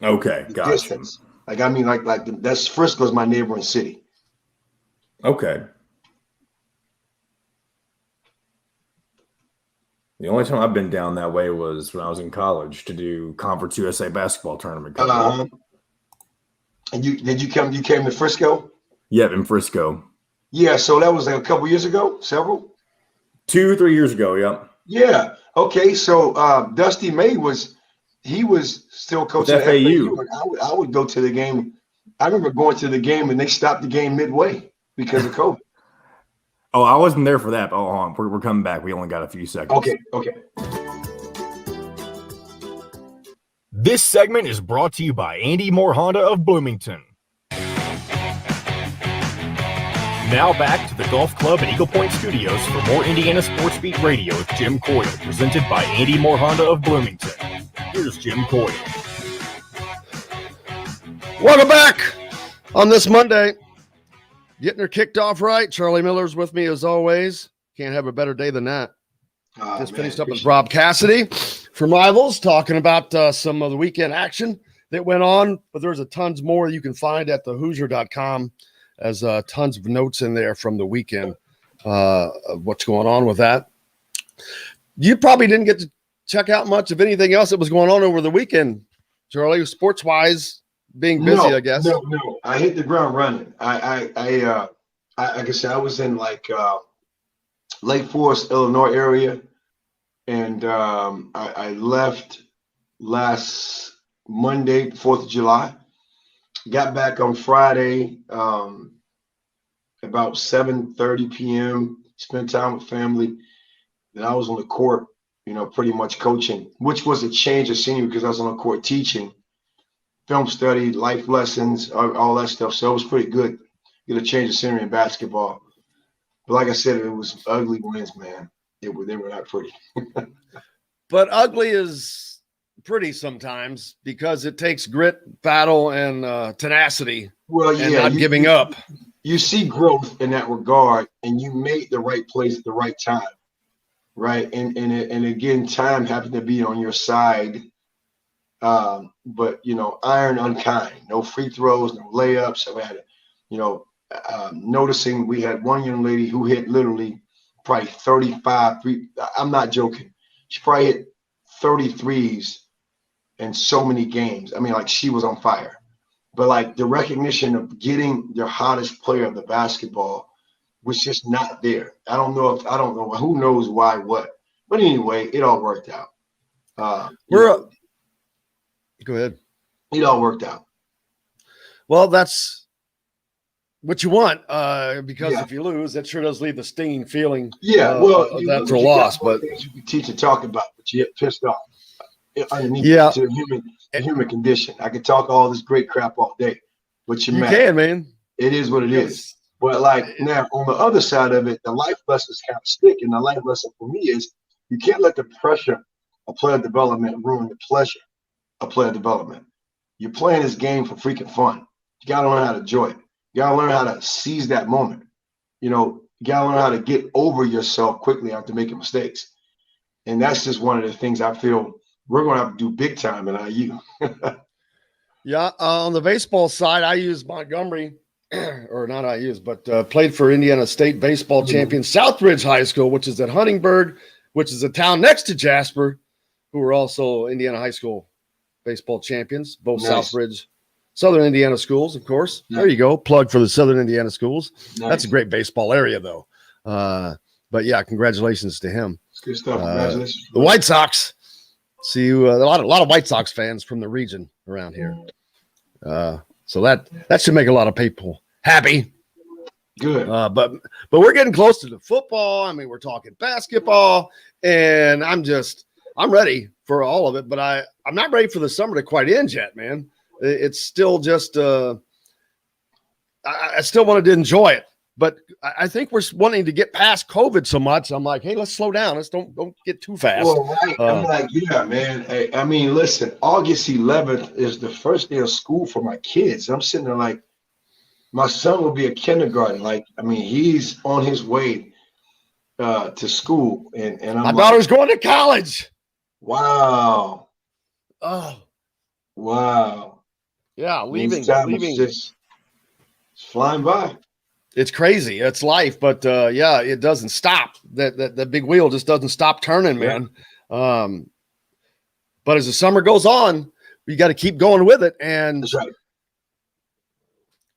okay, The gotcha. distance. Like I mean, that's Frisco's my neighboring city. Okay. The only time I've been down that way was when I was in college to do Conference USA basketball tournament. And you came to Frisco? Yep, in Frisco. Yeah, so that was like a couple years ago, several. 2-3 years ago. Yep. Yeah. Okay. So Dusty May was still coaching With at FAU. FAU, and I would go to the game. I remember going to the game and they stopped the game midway because of COVID. Oh, I wasn't there for that. But hold on, we're coming back. We only got a few seconds. Okay. This segment is brought to you by Andy Moore Honda of Bloomington. Now back to the Golf Club at Eagle Point Studios for more Indiana Sports Beat Radio with Jim Coyle, presented by Andy Moore Honda of Bloomington. Here's Jim Coyle. Welcome back on this Monday. Getting her kicked off right. Charlie Miller's with me as always. Can't have a better day than that. Just finished up with Rob Cassidy from Rivals, talking about some of the weekend action that went on, but there's a tons more you can find at thehoosier.com as tons of notes in there from the weekend of what's going on with that. You probably didn't get to check out much of anything else that was going on over the weekend, Charlie, sports-wise, being busy, I guess. No. I hit the ground running. I like I said, I was in Lake Forest, Illinois area, and I left last Monday, 4th of July. Got back on Friday about 7:30 p.m. Spent time with family. Then I was on the court, pretty much coaching, which was a change of scenery because I was on the court teaching, film study, life lessons, all that stuff. So it was pretty good. Get a change of scenery in basketball. But like I said, it was ugly wins, man. They were not pretty. But ugly is pretty sometimes because it takes grit, battle, and tenacity, Well, and yeah, not giving up. you see growth in that regard, and you made the right place at the right time, right? And again, time happened to be on your side. But iron unkind, no free throws, no layups. I had, noticing we had one young lady who hit literally probably 35 three. I'm not joking. She probably hit 33s in so many games. I mean, like, she was on fire. But like, the recognition of getting the hottest player of the basketball was just not there. I don't know who knows why, what. But anyway, it all worked out. Go ahead. It all worked out. Well, that's what you want, because if you lose, that sure does leave the stinging feeling. That's a loss. But you can teach and talk about, but you get pissed off underneath to the human condition. I could talk all this great crap all day, but you can, man. It is what it is. But like, now on the other side of it, the life lessons kind of stick, and the life lesson for me is you can't let the pressure of player development ruin the pleasure of player development. You're playing this game for freaking fun. You got to learn how to enjoy it. You got to learn how to seize that moment. You got to learn how to get over yourself quickly after making mistakes. And that's just one of the things I feel we're going to have to do big time in IU. Yeah. On the baseball side, I used Montgomery, or not I used, but played for Indiana State baseball champion Southridge High School, which is at Huntingburg, which is a town next to Jasper, who were also Indiana High School baseball champions, both nice. Southridge, Southern Indiana schools, of course. Nice. There you go. Plug for the Southern Indiana schools. Nice. That's a great baseball area, though. But yeah, congratulations to him. It's good stuff. Congratulations. The White Sox. See you. A lot of White Sox fans from the region around here. So that should make a lot of people happy. Good. But we're getting close to the football. I mean, we're talking basketball, and I'm ready for all of it, but I'm not ready for the summer to quite end yet, man. It's still just I still wanted to enjoy it, but I think we're wanting to get past COVID so much. I'm like, hey, let's slow down. Let's don't get too fast. Well, right. I'm like, yeah, man. I mean, listen, August 11th is the first day of school for my kids. I'm sitting there like, my son will be a kindergarten. Like, I mean, he's on his way to school, and my daughter's going to college. Wow. Oh. Wow. Yeah, leaving. It's flying by. It's crazy. It's life, but it doesn't stop. That big wheel just doesn't stop turning, man. Yeah. But as the summer goes on, we got to keep going with it, and that's right.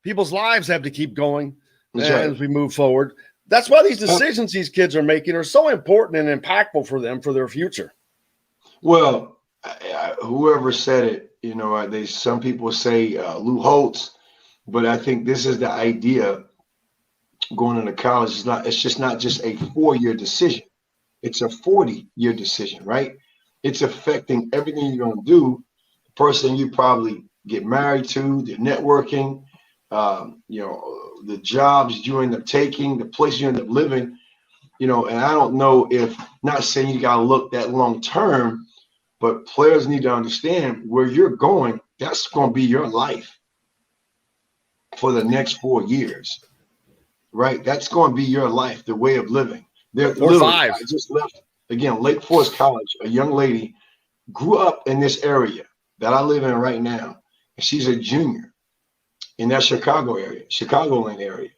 People's lives have to keep going as we move forward. That's why these decisions these kids are making are so important and impactful for them, for their future. Well, whoever said it, some people say Lou Holtz, but I think this is the idea going into college. It's just not just a 4-year decision. It's a 40-year decision, right? It's affecting everything you're going to do, the person you probably get married to, the networking, the jobs you end up taking, the place you end up living, and I don't know if, not saying you got to look that long term, but players need to understand where you're going. That's going to be your life for the next 4 years, right? That's going to be your life, the way of living. Or 5. I just left, again, Lake Forest College. A young lady grew up in this area that I live in right now, and she's a junior in that Chicagoland area.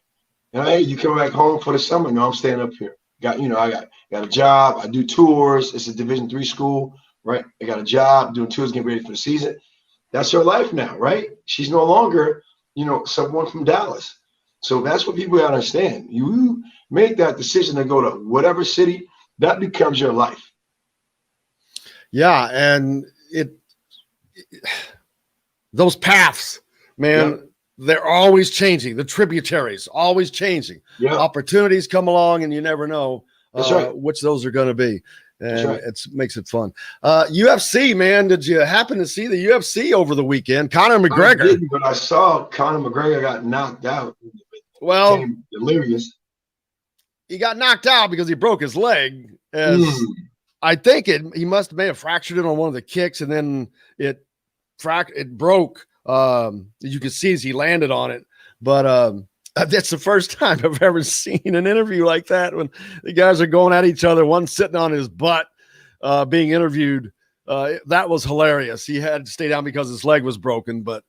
And hey, you come back home for the summer? No, I'm staying up here. I got a job. I do tours. It's a Division III school, right? I got a job doing tours, getting ready for the season. That's her life now, right? She's no longer, someone from Dallas. So that's what people gotta understand. You make that decision to go to whatever city, that becomes your life. Yeah, and those paths, man. Yeah. They're always changing. The tributaries always changing. Yeah. Opportunities come along, and you never know which those are going to be. And it makes it fun. UFC, man, did you happen to see the UFC over the weekend? Conor McGregor. I didn't, but I saw Conor McGregor got knocked out. Well, delirious. He got knocked out because he broke his leg. I think he may have fractured it on one of the kicks, and then it broke. You could see as he landed on it, but That's the first time I've ever seen an interview like that when the guys are going at each other, one sitting on his butt, being interviewed. That was hilarious. He had to stay down because his leg was broken, but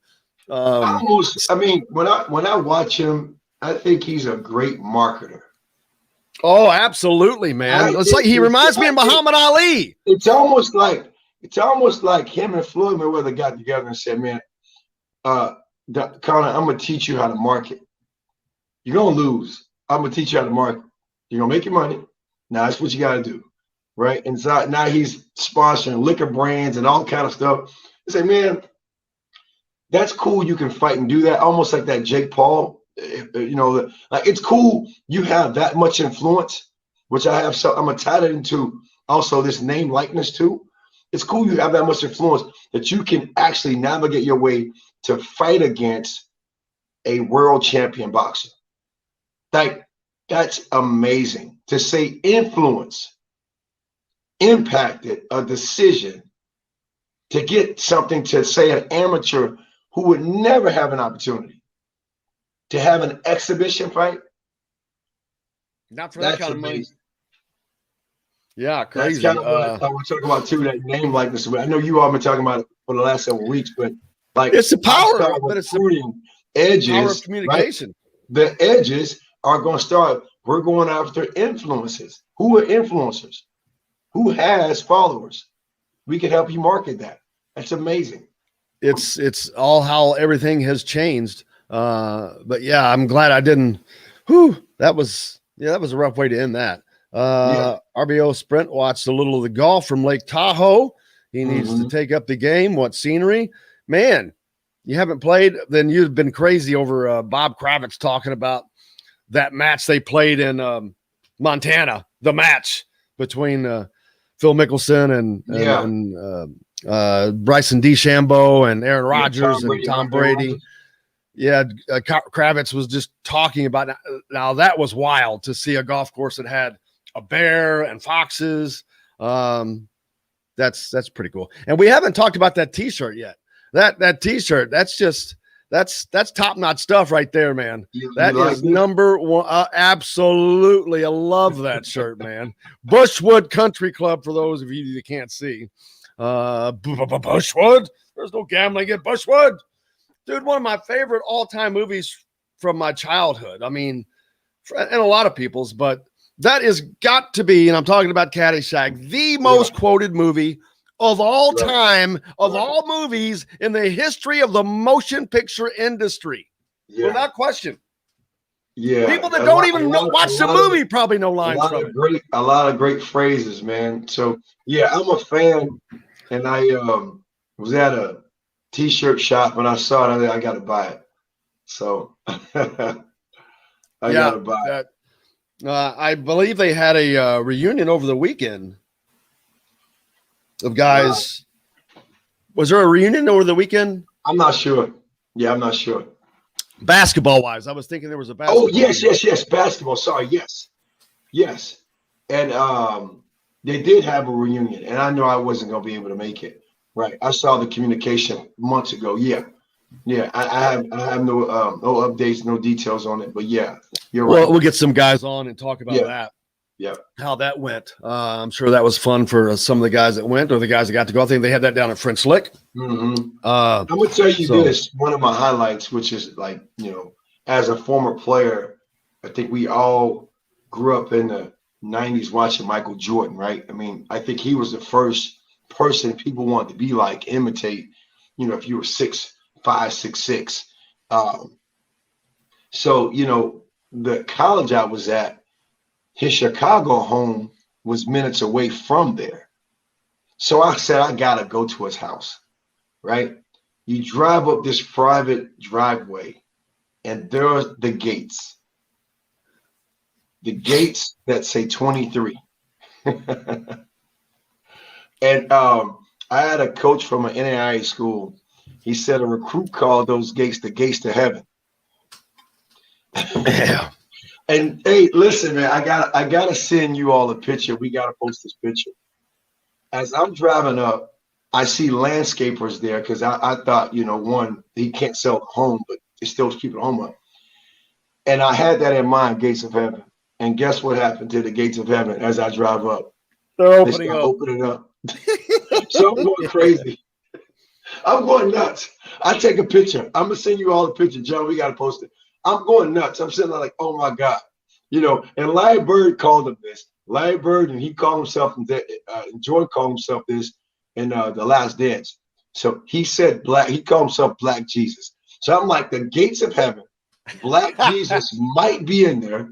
when I watch him, I think he's a great marketer. Oh, absolutely, man. It's like he reminds me of Muhammad Ali. It's almost like him and Floyd Mayweather got together and said, man, Conor, I'm gonna teach you how to market. You're gonna lose. I'm gonna teach you how to market. You're gonna make your money. Now that's what you gotta do. Right. And so now he's sponsoring liquor brands and all kind of stuff. I say, man, that's cool. You can fight and do that. Almost like that Jake Paul, like it's cool. You have that much influence, which I have. So I'm gonna tie that into also this name likeness too. It's cool. You have that much influence that you can actually navigate your way to fight against a world champion boxer. Like, that's amazing to say influence impacted a decision to get something to say an amateur who would never have an opportunity to have an exhibition fight. Not for that kind of money. Yeah, crazy. That's kind of what I want to talk about too, that name likeness. I know you all been talking about it for the last several weeks, but like it's the power, but it's the edges, power of communication. Right? The edges are going to start. We're going after influencers. Who are influencers? Who has followers? We can help you market that. That's amazing. It's all how everything has changed. But yeah, I'm glad I didn't. That was a rough way to end that. RBO Sprint watched a little of the golf from Lake Tahoe. He needs to take up the game. What scenery, man! You haven't played, then you've been crazy over Bob Kravitz talking about that match they played in Montana. The match between Phil Mickelson and Bryson DeChambeau and Aaron Rodgers and Tom Brady. Yeah, Kravitz was just talking about it. Now that was wild to see a golf course that had a bear and foxes. That's pretty cool. And we haven't talked about that T-shirt yet. That T-shirt, that's top-notch stuff right there, man. That is number one. Absolutely. I love that shirt, man. Bushwood Country Club, for those of you that can't see. Bushwood. There's no gambling at Bushwood. Dude, one of my favorite all-time movies from my childhood. I mean, and a lot of people's, but that is got to be, and I'm talking about Caddyshack, the most quoted movie of all time, of all movies in the history of the motion picture industry. Without question. Yeah. People that don't even watch the movie probably know lines from it. A lot of great phrases, man. So, yeah, I'm a fan, and I was at a T-shirt shop, and I saw it. I got to buy it. So, I got to buy it. I believe they had a reunion over the weekend of guys. Was there a reunion over the weekend? I'm not sure. Yeah, I'm not sure. Basketball wise, I was thinking there was a basketball. Oh, yes. Basketball. Sorry. Yes. And they did have a reunion, and I know I wasn't going to be able to make it. Right. I saw the communication months ago. Yeah. I have no updates, no details on it, but yeah, you're right. Well, we'll get some guys on and talk about that. Yeah. How that went. I'm sure that was fun for some of the guys that went or the guys that got to go. I think they had that down at French Lick. I'm going to tell you this, one of my highlights, which is like, as a former player, I think we all grew up in the 90s watching Michael Jordan, right? I mean, I think he was the first person people wanted to be like, imitate, if you were 6'5", 6'6". So, the college I was at, his Chicago home was minutes away from there. So I said, I got to go to his house, right? You drive up this private driveway, and there are the gates. The gates that say 23. And I had a coach from an NAIA school. He said a recruit called those gates the gates to heaven. Yeah. And hey, listen, man, I gotta send you all a picture. We gotta post this picture. As I'm driving up, I see landscapers there because I thought, one, he can't sell the home, but he still keep the home up. And I had that in mind, gates of heaven. And guess what happened to the gates of heaven as I drive up? They're They start opening up. So I'm going crazy. I'm going nuts. I take a picture. I'm gonna send you all the picture, John. We gotta post it. I'm going nuts. I'm sitting there like, oh my God. And Larry Bird called him this. Larry Bird, and he called himself, Jordan called himself this in The Last Dance. So he said he called himself Black Jesus. So I'm like, the gates of heaven, Black Jesus might be in there.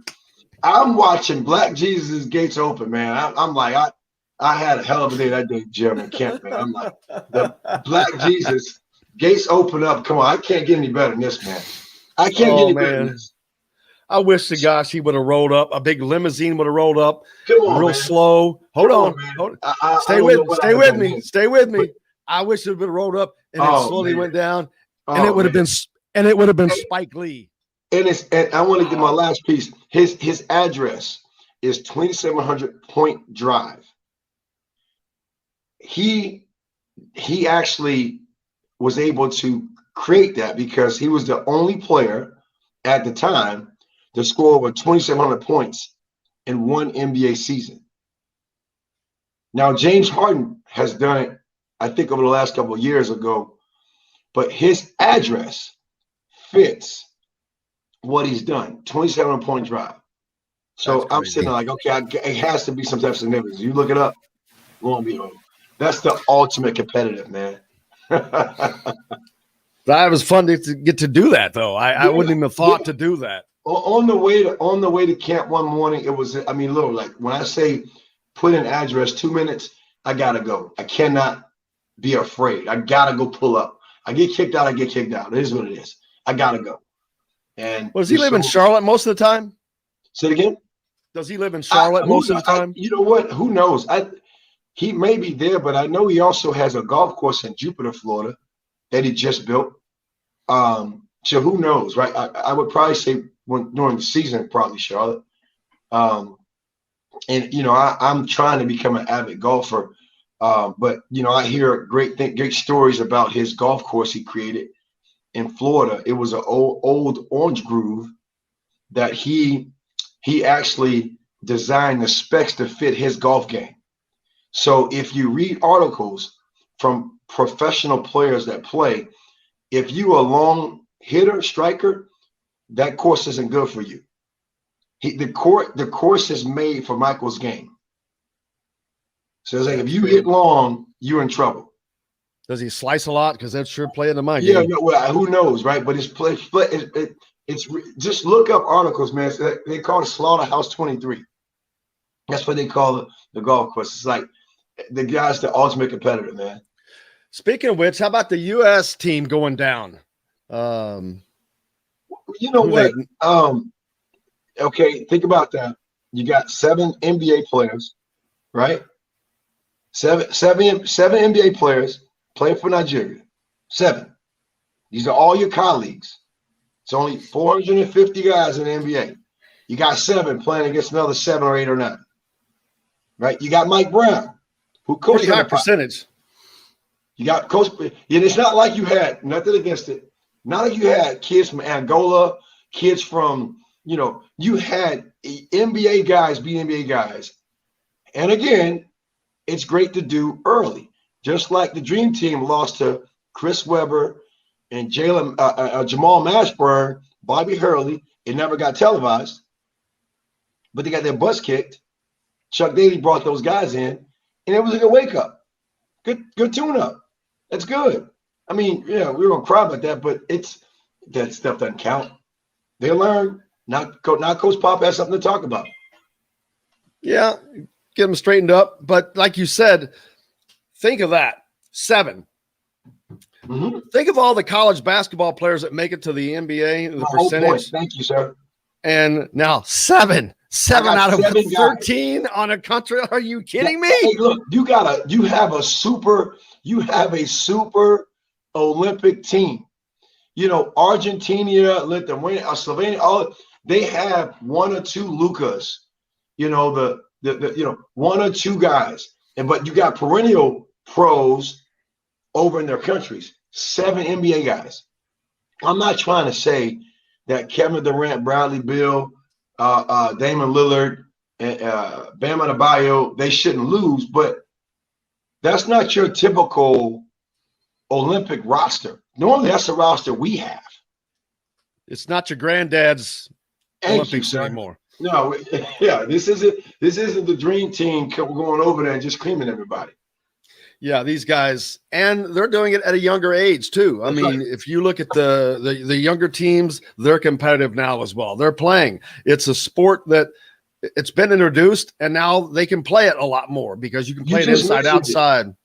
I'm watching Black Jesus' gates open, man. I'm like, I had a hell of a day that day, Jim, in camp, man. I'm like, the Black Jesus gates open up. Come on, I can't get any better than this, man. I can't get any better than this. I wish to gosh he would have rolled up. A big limousine would have rolled up. Come on, real man. slow. Hold on. Stay with me. I wish it would have rolled up and it slowly went down. And it would have been Spike Lee. And I want to get my last piece. His address is 2700 Point Drive. He actually was able to create that because he was the only player at the time to score over 2,700 points in one NBA season. Now, James Harden has done it, I think, over the last couple of years ago, but his address fits what he's done, 2,700 Point Drive. So I'm sitting there like, okay, it has to be some type of significance. You look it up, lo and behold. That's the ultimate competitive, man. That was fun to get to do that, though. I wouldn't even have thought to do that. On the way to camp one morning, it was, little, like when I say put in address 2 minutes, I gotta go. I cannot be afraid. I gotta go pull up. I get kicked out. It is what it is. I gotta go. And does he live in Charlotte most of the time? Say it again. Does he live in Charlotte most of the time? You know what? Who knows? He may be there, but I know he also has a golf course in Jupiter, Florida, that he just built. So who knows, right? I would probably say during the season, probably Charlotte. And I'm trying to become an avid golfer, but I hear great stories about his golf course he created in Florida. It was an old orange grove that he actually designed the specs to fit his golf game. So if you read articles from professional players that play, if you are a long hitter, striker, that course isn't good for you. The course is made for Michael's game. So it's like if you hit long, you're in trouble. Does he slice a lot? Because that's sure playing in my game. Yeah, no, well, who knows, right? But it's just look up articles, man. So they call it Slaughterhouse 23. That's what they call the golf course. It's like the guy's the ultimate competitor, man. Speaking of which, how about the U.S. team going down? You know what? Okay, think about that. You got 7 NBA players, right? Seven NBA players playing for Nigeria. 7. These are all your colleagues. It's only 450 guys in the NBA. You got 7 playing against another 7 or 8 or 9. Right? You got Mike Brown, who coached. Pretty high percentage. You got coach. And it's not like you had nothing against it. Not like you had kids from Angola, kids from, you had NBA guys beat NBA guys. And again, it's great to do early. Just like the Dream Team lost to Chris Webber and Jamal Mashburn, Bobby Hurley. It never got televised, but they got their butts kicked. Chuck Daly brought those guys in, and it was a good wake up. Good tune up. That's good. I mean, yeah, we were gonna cry about that, but that stuff doesn't count. They learn. Not Coach Pop has something to talk about. Yeah, get them straightened up. But like you said, think of that 7. Mm-hmm. Think of all the college basketball players that make it to the NBA. The percentage. Thank you, sir. And now 7 out of 13 on a country. Are you kidding me? Hey, look, you have a super Olympic team. Argentina, Lithuania, Slovenia, they have 1 or 2 Lucas. The 1 or 2 guys. But you got perennial pros over in their countries. 7 NBA guys. I'm not trying to say that Kevin Durant, Bradley Beal, Damon Lillard, and Bam Adebayo, they shouldn't lose, but that's not your typical Olympic roster. Normally, that's the roster we have. It's not your granddad's Olympics anymore. No, yeah, this isn't the dream team going over there and just creaming everybody. Yeah, these guys, and they're doing it at a younger age too. I mean, if you look at the younger teams, they're competitive now as well. They're playing. It's a sport that it's been introduced, and now they can play it a lot more because you can play it inside, outside.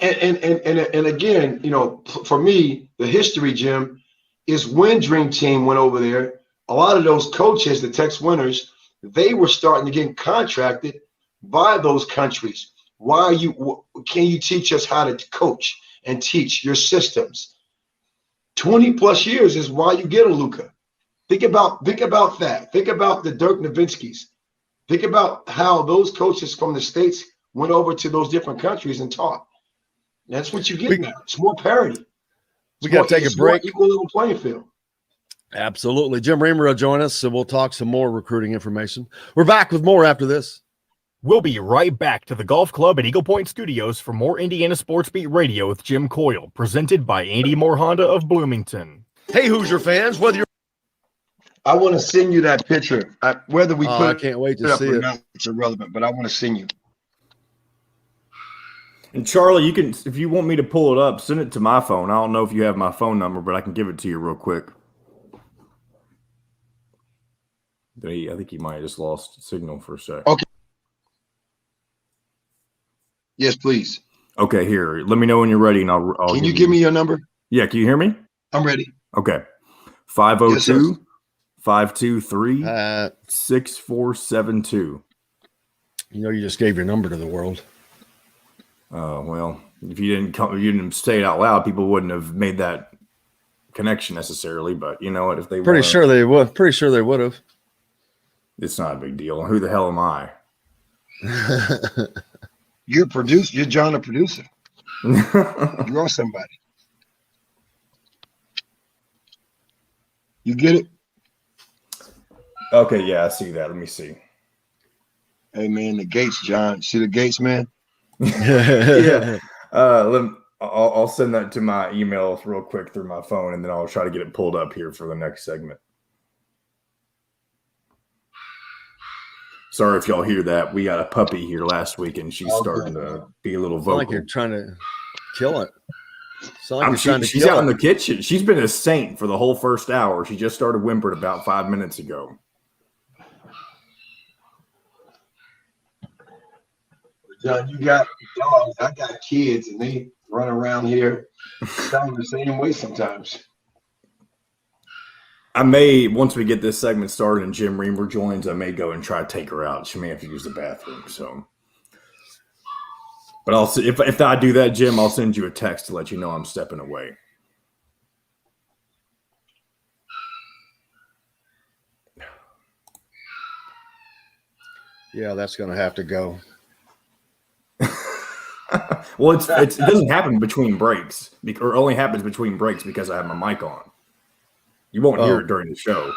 And again, you know, for me, the history, Jim, is when Dream Team went over there. A lot of those coaches, the Tex winners, they were starting to get contracted by those countries. Can you teach us how to coach and teach your systems? 20 plus years is why you get a Luka. Think about that. Think about the Dirk Nowitzkis. Think about how those coaches from the States went over to those different countries and taught. That's what you get now. It's more parity. We got to take a break. Equal level playing field. Absolutely. Jim Reamer will join us, so we'll talk some more recruiting information. We're back with more after this. We'll be right back to the Golf Club at Eagle Point Studios for more Indiana Sports Beat Radio with Jim Coyle, presented by Andy Moore Honda of Bloomington. Hey, Hoosier fans, whether you're I want to send you that picture. Whether we put I can't wait to see it. Not, it's irrelevant, but I want to send you. And Charlie, you can, if you want me to pull it up, send it to my phone. I don't know if you have my phone number, but I can give it to you real quick. I think he might have just lost signal for a sec. Okay. Yes, please. Okay, here. Let me know when you're ready, and I'll Can you give me your number? Yeah, can you hear me? I'm ready. Okay. 502-523-6472. You know, you just gave your number to the world. Well, if you didn't say it out loud, people wouldn't have made that connection necessarily. But you know what? If they Pretty sure they would have. It's not a big deal. Who the hell am I? You're a producer. You're John, a producer. You're somebody. You get it? Okay, yeah, I see that. Let me see. Hey, man, the gates, John. See the gates, man? Yeah. I'll send that to my email real quick through my phone, and then I'll try to get it pulled up here for the next segment. Sorry if y'all hear that. We got a puppy here last week, and she's starting to be a little vocal. Like you're trying to kill it. She's out in the kitchen. She's been a saint for the whole first hour. She just started whimpering about 5 minutes ago. John, you got dogs. I got kids, and they run around here sound the same way sometimes. I may, once we get this segment started and Jim Reamer joins, I may go and try to take her out. She may have to use the bathroom. So, but I'll see if I do that, Jim, I'll send you a text to let you know I'm stepping away. Yeah, that's going to have to go. Well, it doesn't happen between breaks, or only happens between breaks because I have my mic on. You won't hear it during the show.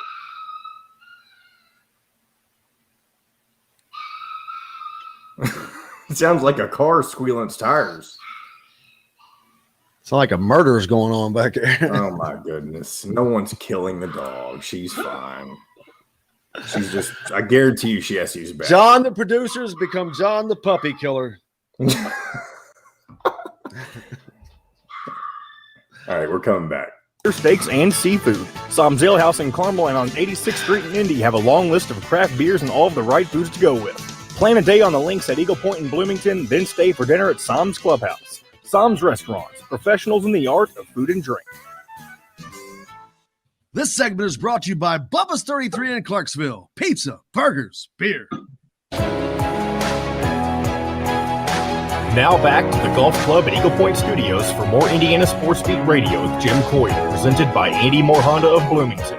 It sounds like a car squealing its tires. It's like a murder's going on back there. Oh, my goodness. No one's killing the dog. She's fine. She's just, I guarantee you she has to use back. John, the producer's become John, the puppy killer. All right, we're coming back. Steaks and seafood. Sam's Ale House in Carmel and on 86th Street in Indy have a long list of craft beers and all of the right foods to go with. Plan a day on the links at Eagle Point in Bloomington, then stay for dinner at Sam's Clubhouse. Sam's Restaurants, professionals in the art of food and drink. This segment is brought to you by Bubba's 33 in Clarksville. Pizza, burgers, beer. Now back to the Golf Club at Eagle Point Studios for more Indiana Sports Beat Radio with Jim Coyle, presented by Andy Moore Honda of Bloomington.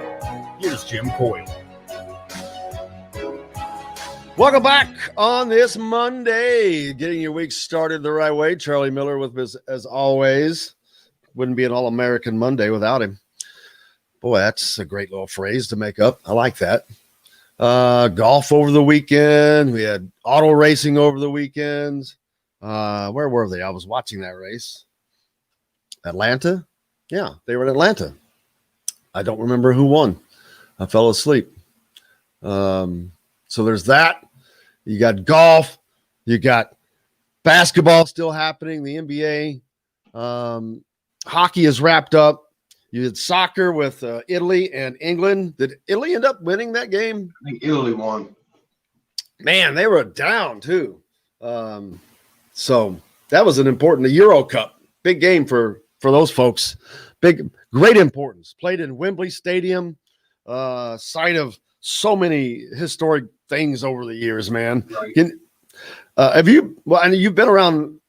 Here's Jim Coyle. Welcome back on this Monday. Getting your week started the right way. Charlie Miller with us as always. Wouldn't be an All-American Monday without him. Boy, that's a great little phrase to make up. I like that. Golf over the weekend. We had auto racing over the weekends. Where were they? I was watching that race. Atlanta? Yeah, they were in Atlanta. I don't remember who won. I fell asleep. So there's that. You got golf. You got basketball still happening. The NBA. Hockey is wrapped up. You had soccer with Italy and England. Did Italy end up winning that game? I think Italy won. Man, they were down too. So that was an important Euro Cup. Big game for those folks. Great importance. Played in Wembley Stadium, site of so many historic things over the years, man. Right. Have you, well, I mean, you've been around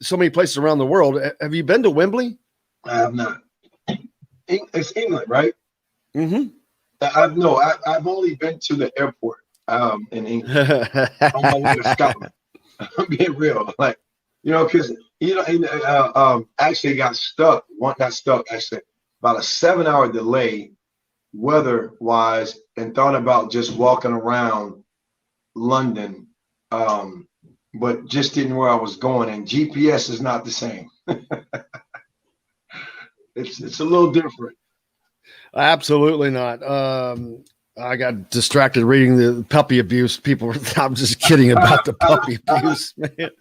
so many places around the world. Have you been to Wembley? I have not. It's England, right? Mm-hmm. I've only been to the airport in England. On my way to Scotland. I'm being real. Like, because, actually got stuck. Not stuck, actually. About a 7-hour delay weather-wise, and thought about just walking around London, but just didn't know where I was going. And GPS is not the same. It's a little different. Absolutely not. I got distracted reading the puppy abuse. I'm just kidding about the puppy abuse, man.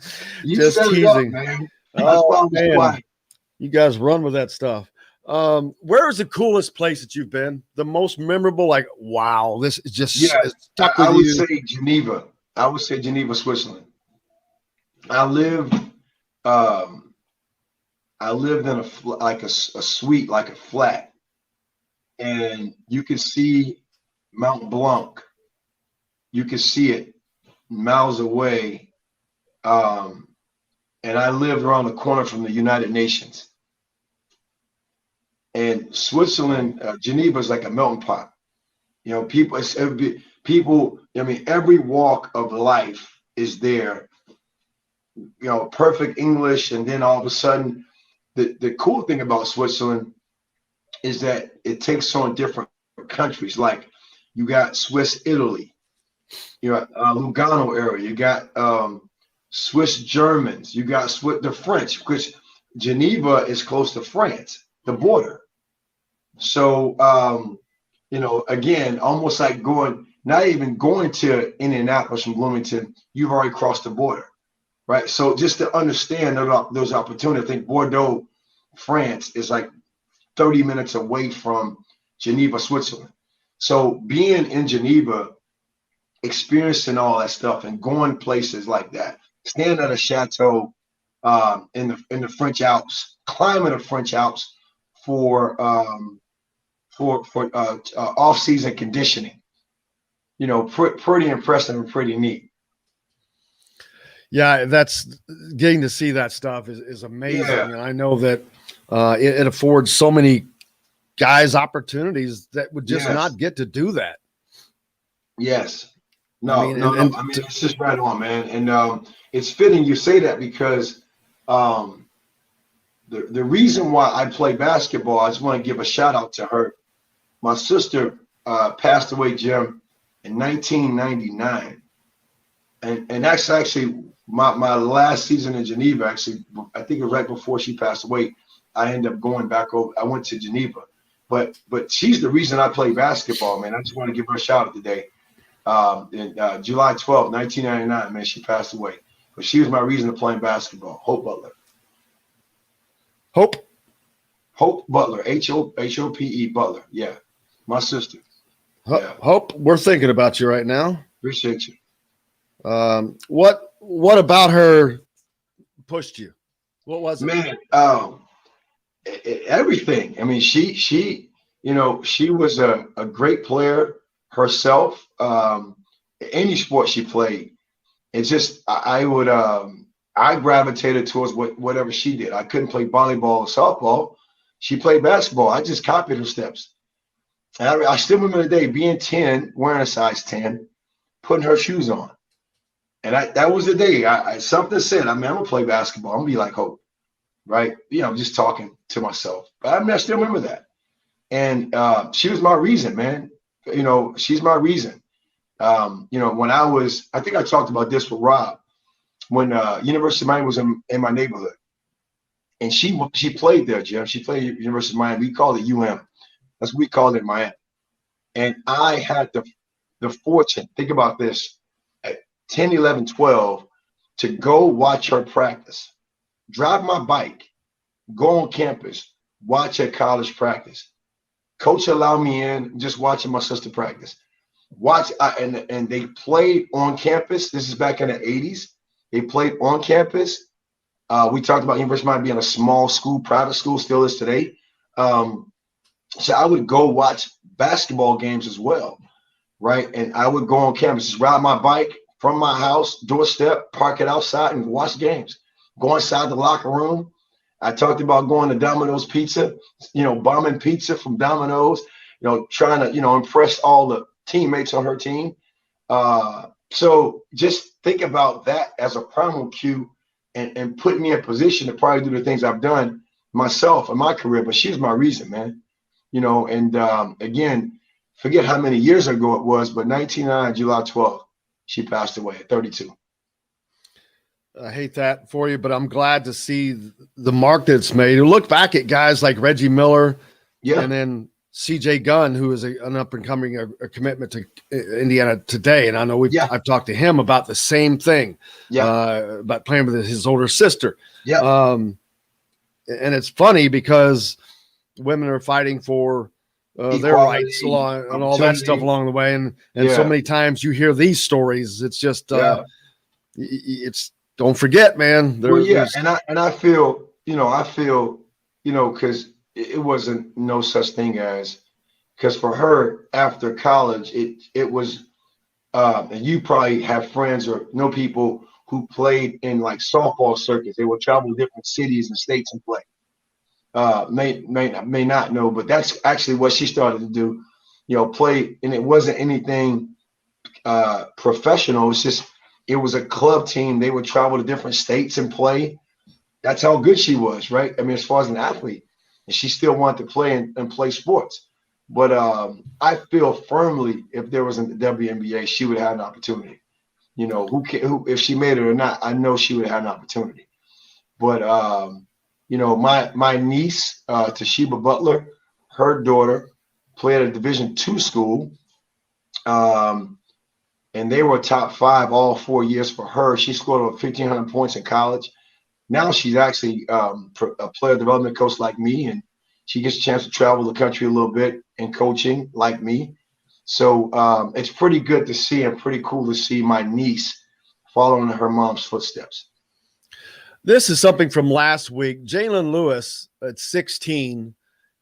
You Just set it up, teasing. man. Oh, man. You guys run with that stuff. Where is the coolest place that you've been? The most memorable, like, wow, this is just stuck with I would you. say Geneva. I would say Geneva, Switzerland. I lived in a suite, like a flat, and you could see Mount Blanc. You could see it miles away. And I lived around the corner from the United Nations. And Switzerland, Geneva is like a melting pot. People. I mean, every walk of life is there. Perfect English, and then all of a sudden, the cool thing about Switzerland is that it takes on different countries. Like, you got Swiss Italy, Lugano area. You got Swiss Germans. You got the French, because Geneva is close to France, the border. So, again, almost like not even going to Indianapolis from Bloomington, you've already crossed the border, right? So just to understand those opportunities, I think Bordeaux, France is like 30 minutes away from Geneva, Switzerland. So being in Geneva, experiencing all that stuff and going places like that, standing at a chateau in the French Alps, climbing the French Alps for off-season conditioning, pretty impressive and pretty neat. Yeah, that's getting to see that stuff is amazing. Yeah. And I know that it affords so many guys opportunities that would just not get to do that. Yes. No, I mean, I mean, it's just right on, man. And it's fitting you say that, because the reason why I play basketball, I just want to give a shout out to her. My sister passed away, Jim, in 1999. And that's actually my last season in Geneva. Actually, I think it was right before she passed away. I ended up going back over. I went to Geneva. But she's the reason I play basketball, man. I just want to give her a shout out today. In July 12th, 1999, man, she passed away. But she was my reason to playing basketball. Hope Butler. Hope Butler. Hope Butler. Yeah. My sister. Yeah. Hope, we're thinking about you right now. Appreciate you. What about her pushed you? What was it? Man, everything. I mean, she was a great player herself. Any sport she played, it's just I gravitated towards whatever she did. I couldn't play volleyball or softball. She played basketball. I just copied her steps. And I still remember the day being 10, wearing a size 10, putting her shoes on. And that was the day. Something said, I'm gonna play basketball. I'm gonna be like Hope, right? Just talking to myself. But I still remember that. And she was my reason, man. You know, she's my reason. You know, when I think I talked about this with Rob, when University of Miami was in my neighborhood. And she played there, Jim. She played at University of Miami. We called it UM. That's what we called it in Miami. And I had the fortune, think about this, at 10, 11, 12, to go watch her practice, drive my bike, go on campus, watch her college practice. Coach allowed me in, just watching my sister practice. And they played on campus. This is back in the 80s. They played on campus. We talked about University of Miami being a small school, private school, still is today. So I would go watch basketball games as well, right? And I would go on campus, just ride my bike from my house, doorstep, park it outside and watch games. Go inside the locker room. I talked about going to Domino's Pizza, you know, bombing pizza from Domino's, you know, trying to, you know, impress all the teammates on her team. So just think about that as a primal cue and put me in a position to probably do the things I've done myself in my career. But she was my reason, man. You know, and again, forget how many years ago it was, but 1999, July 12th, she passed away at 32. I hate that for you, but I'm glad to see the mark that it's made. You look back at guys like Reggie Miller, and then CJ Gunn, who is an up-and-coming a commitment to Indiana today. And I know I've talked to him about the same thing, about playing with his older sister. And it's funny because women are fighting for their rights along and all that stuff along the way. And so many times you hear these stories, it's just it's don't forget, man. And I feel, because it wasn't no such thing as, because for her after college, it was, and you probably have friends or know people who played in like softball circuits. They would travel to different cities and states and play. May not know, but that's actually what she started to do, play. And it wasn't anything professional. It was a club team. They would travel to different states and play. That's how good she was, right? I mean, as far as an athlete, and she still wanted to play and play sports. But I feel firmly if there was a WNBA, she would have an opportunity. Who if she made it or not, I know she would have an opportunity. But my niece, Toshiba Butler, her daughter played at a Division II school, and they were top 5 all 4 years for her. She scored over 1,500 points in college. Now she's actually a player development coach like me, and she gets a chance to travel the country a little bit in coaching like me. So it's pretty good to see and pretty cool to see my niece following her mom's footsteps. This is something from last week. Jalen Lewis, at 16,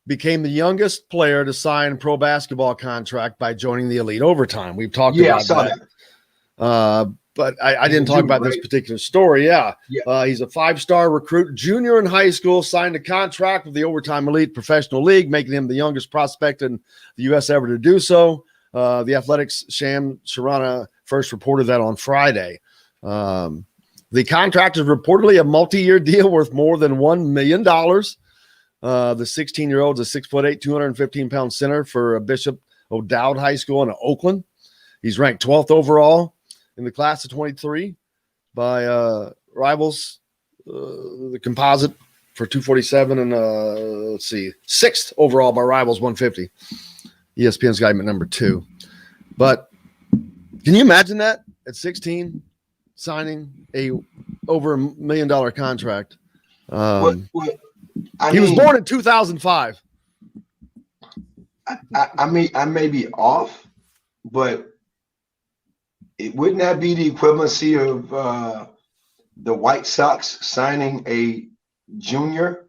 became the youngest player to sign a pro basketball contract by joining the Elite Overtime. We've talked about that. But I didn't talk about this particular story. He's a 5-star recruit, junior in high school, signed a contract with the Overtime Elite Professional League, making him the youngest prospect in the U.S. ever to do so. The Athletics' Sham Sharana first reported that on Friday. The contract is reportedly a multi-year deal worth more than $1 million. The 16-year-old is a 6'8", 215-pound center for Bishop O'Dowd High School in Oakland. He's ranked 12th overall in the class of 23 by Rivals, the composite for 247, and 6th overall by Rivals 150. ESPN's got him at number 2. But can you imagine that at 16? Signing a over $1 million contract. He was born in 2005. I may be off, but wouldn't that be the equivalency of the White Sox signing a junior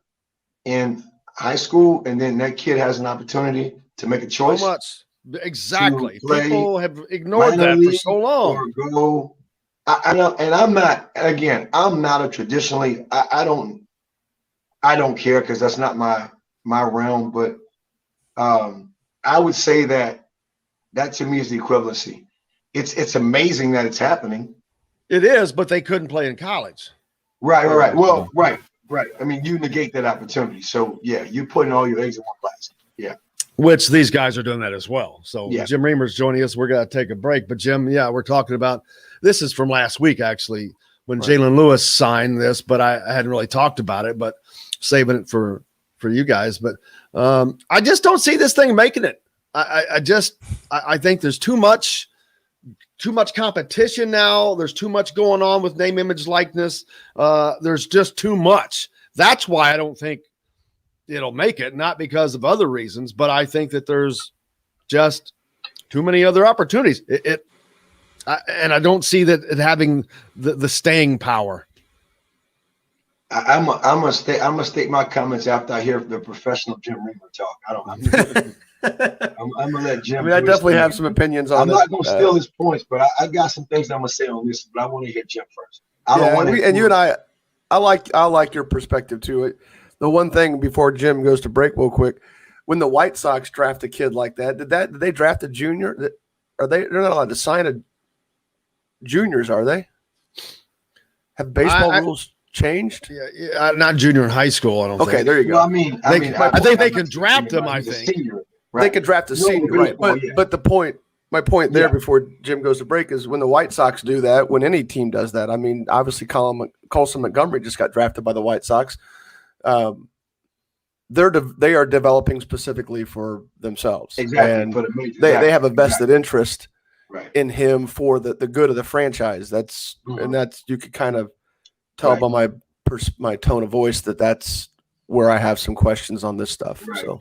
in high school, and then that kid has an opportunity to make a choice? So much. Exactly. People have ignored that for so long. I'm not a traditionally, I don't care because that's not my realm, but I would say that to me is the equivalency. It's amazing that it's happening. It is, but they couldn't play in college. Right. Well, right. I mean, you negate that opportunity. So yeah, you're putting all your eggs in one basket. Yeah. which these guys are doing that as well. So Yeah. Jim Reamer's joining us. We're going to take a break. But Jim, yeah, we're talking about, this is from last week, actually, when Jalen Lewis signed this, but I hadn't really talked about it, but saving it for you guys. But I just don't see this thing making it. I think there's too much competition now. There's too much going on with name, image, likeness. There's just too much. That's why I don't think it'll make it, not because of other reasons, but I think that there's just too many other opportunities. And I don't see that it having the staying power. I'm gonna state my comments after I hear the professional Jim Reamer talk. I'm gonna let Jim. I mean, I definitely have some opinions on I'm it. not gonna steal his points, but I got some things I'm gonna say on this. But I want to hear Jim first. You and I like your perspective too. The one thing before Jim goes to break, real quick, when the White Sox draft a kid like that, did they draft a junior? They're not allowed to sign a juniors, are they? Have baseball rules changed? Yeah, not junior in high school. I don't think. Okay, there you go. Well, I think they can draft him. I think senior, right? They could draft a senior, right? But my point there before Jim goes to break is when the White Sox do that, when any team does that. I mean, obviously, Colson Montgomery just got drafted by the White Sox. They are developing specifically for themselves. Exactly. And For the major, they have a vested interest right. in him for the good of the franchise. That's and that's you could kind of tell by my tone of voice that's where I have some questions on this stuff. Right. So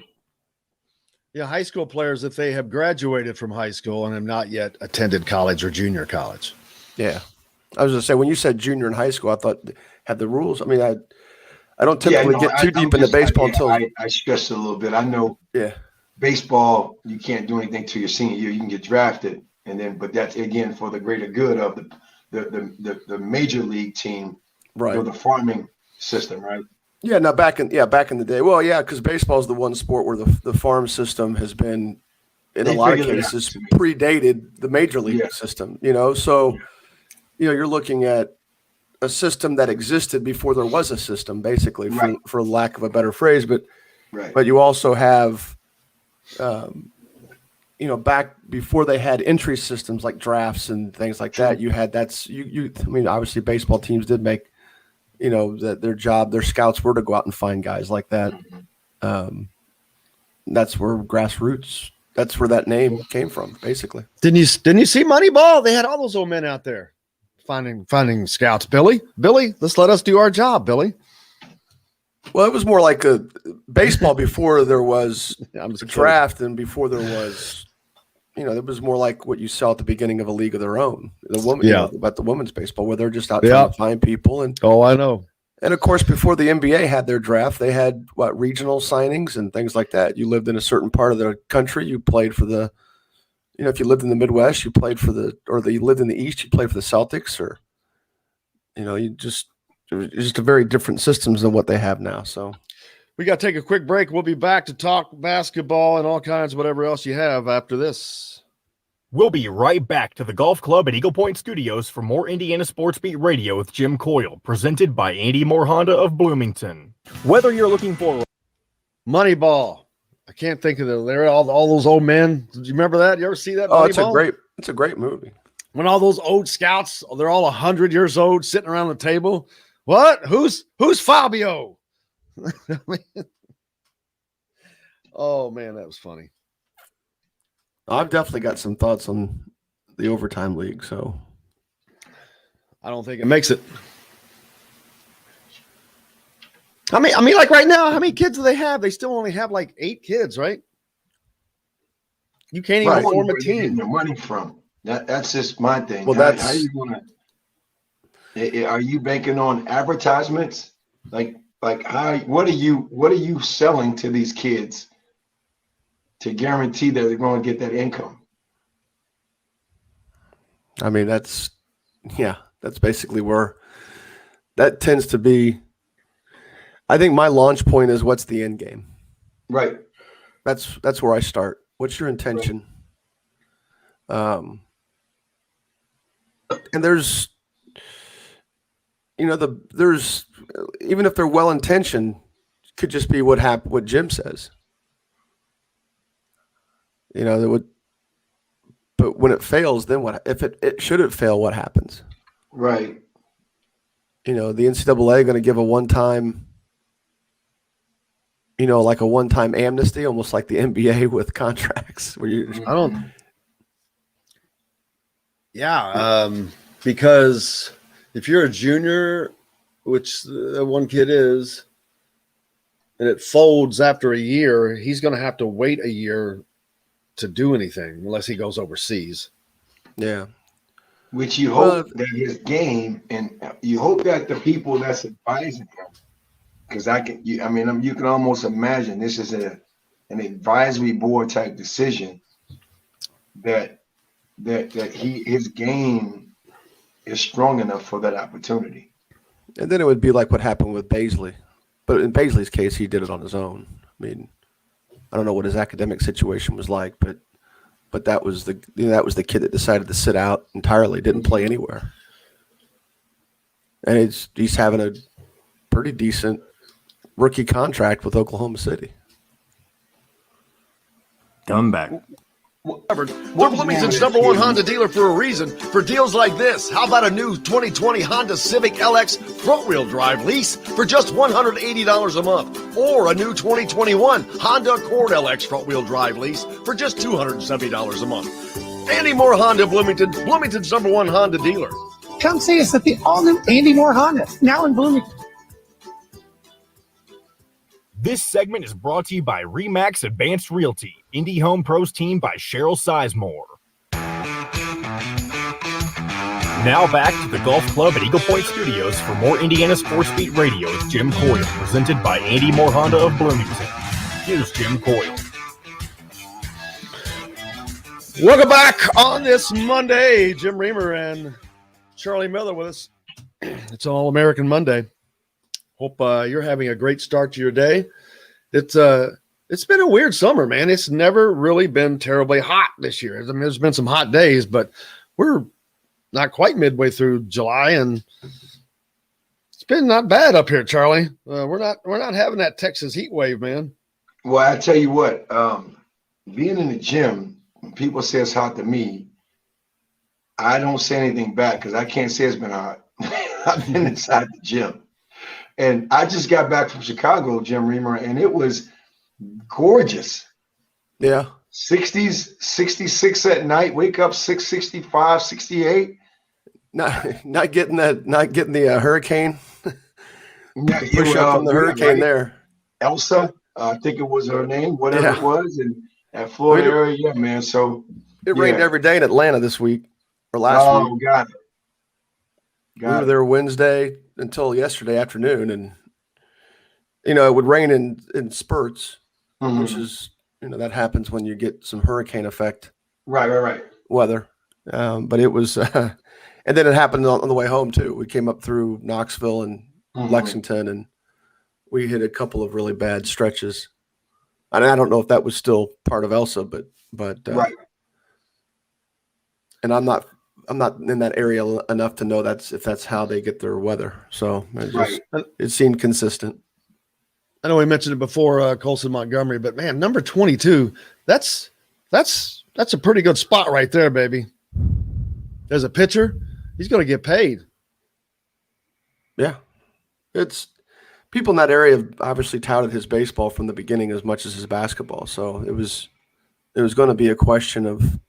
yeah, high school players, if they have graduated from high school and have not yet attended college or junior college. yeah, I was going to say when you said junior in high school, I thought had the rules. I mean, I don't typically get too deep into baseball until I stress it a little bit. I know. Yeah. Baseball, you can't do anything till your senior year. You can get drafted, but that's again for the greater good of the major league team, right? Or the farming system, right? Yeah. Now back in the day, well, yeah, because baseball is the one sport where the farm system has been, in a lot of cases, predated the major league system. So you're looking at a system that existed before there was a system, basically, for lack of a better phrase. But you also have, back before they had entry systems like drafts and things like that, you had I mean, obviously baseball teams did make, that their job, their scouts were to go out and find guys like that. That's where that's where that name came from, basically. Didn't you see Moneyball? They had all those old men out there finding scouts. Billy, let's let us do our job, Billy. Well, it was more like a baseball before there was a draft and before there was, it was more like what you saw at the beginning of a league of their own. The woman, about the women's baseball, where they're just out trying to find people. And I know. And of course, before the NBA had their draft, they had regional signings and things like that. You lived in a certain part of the country, you played for the. If you lived in the Midwest, you played for you lived in the East, you played for the Celtics, or, it was just a very different systems than what they have now. So we got to take a quick break. We'll be back to talk basketball and all kinds of whatever else you have after this. We'll be right back to the Golf Club at Eagle Point Studios for more Indiana Sports Beat Radio with Jim Coyle, presented by Andy Moore Honda of Bloomington. Whether you're looking for Moneyball. I can't think of they're all those old men. Did you remember that? You ever see that? Oh, Moneyball? it's a great movie. When all those old scouts, they're all 100 years old, sitting around the table. What? Who's Fabio? Oh man, that was funny. I've definitely got some thoughts on the overtime league. So I don't think it makes it. I mean, like right now, how many kids do they have? They still only have like 8 kids, right? You can't even form a team. The money from that's just my thing. Well, how you gonna? Are you banking on advertisements? Like how? What are you selling to these kids to guarantee that they're going to get that income? I mean, that's basically where that tends to be. I think my launch point is what's the end game. Right. That's where I start. What's your intention? Right. And there's even if they're well intentioned, could just be what Jim says. You know, that would. But when it fails, then what? If it should it fail, what happens? Right. You know, the NCAA going to give a one-time, you know, like a one-time amnesty, almost like the NBA with contracts, where you. I don't. Yeah, because if you're a junior, which one kid is, and it folds after a year, he's going to have to wait a year to do anything unless he goes overseas. Yeah. Which you hope that his game, and you hope that the people that's advising him, because you can almost imagine this is an advisory board type decision that his game is strong enough for that opportunity. And then it would be like what happened with Baisley. But in Baisley's case, he did it on his own. I mean, I don't know what his academic situation was like, but that was the kid that decided to sit out entirely, didn't play anywhere. And he's having a pretty decent rookie contract with Oklahoma City. Come back. They're Bloomington's #1 Honda dealer for a reason. For deals like this, how about a new 2020 Honda Civic LX front-wheel drive lease for just $180 a month, or a new 2021 Honda Accord LX front-wheel drive lease for just $270 a month. Andy Moore Honda Bloomington, Bloomington's #1 Honda dealer. Come see us at the all-new Andy Moore Honda, now in Bloomington. This segment is brought to you by Remax Advanced Realty, Indie Home Pros team by Cheryl Sizemore. Now back to the Golf Club at Eagle Point Studios for more Indiana Sports Beat Radio with Jim Coyle, presented by Andy Moore Honda of Bloomington. Here's Jim Coyle. Welcome back on this Monday. Jim Reamer and Charlie Miller with us. It's All-American Monday. Hope you're having a great start to your day. It's been a weird summer, man. It's never really been terribly hot this year. I mean, there's been some hot days, but we're not quite midway through July, and it's been not bad up here, Charlie. We're not having that Texas heat wave, man. Well, I tell you what, being in the gym, when people say it's hot to me, I don't say anything back because I can't say it's been hot. I've been inside the gym. And I just got back from Chicago, Jim Reamer, and it was gorgeous. Yeah. 60s, 66 at night, wake up 65, 68. Not getting the hurricane. Push up from the hurricane right there. Elsa, I think it was her name, whatever it was, and that Florida area, yeah, man. So it rained every day in Atlanta this week or last week. Oh, got it. We were there Wednesday until yesterday afternoon, and it would rain in spurts, which is that happens when you get some hurricane effect, right weather. But it was, and then it happened on the way home too. We came up through Knoxville and Lexington, and we hit a couple of really bad stretches. And I don't know if that was still part of Elsa, but right. And I'm not in that area enough to know if that's how they get their weather. So it seemed consistent. I know we mentioned it before, Colson Montgomery, but man, number 22, that's a pretty good spot right there, baby. As a pitcher, he's going to get paid. Yeah. It's people in that area have obviously touted his baseball from the beginning as much as his basketball. So it was going to be a question of,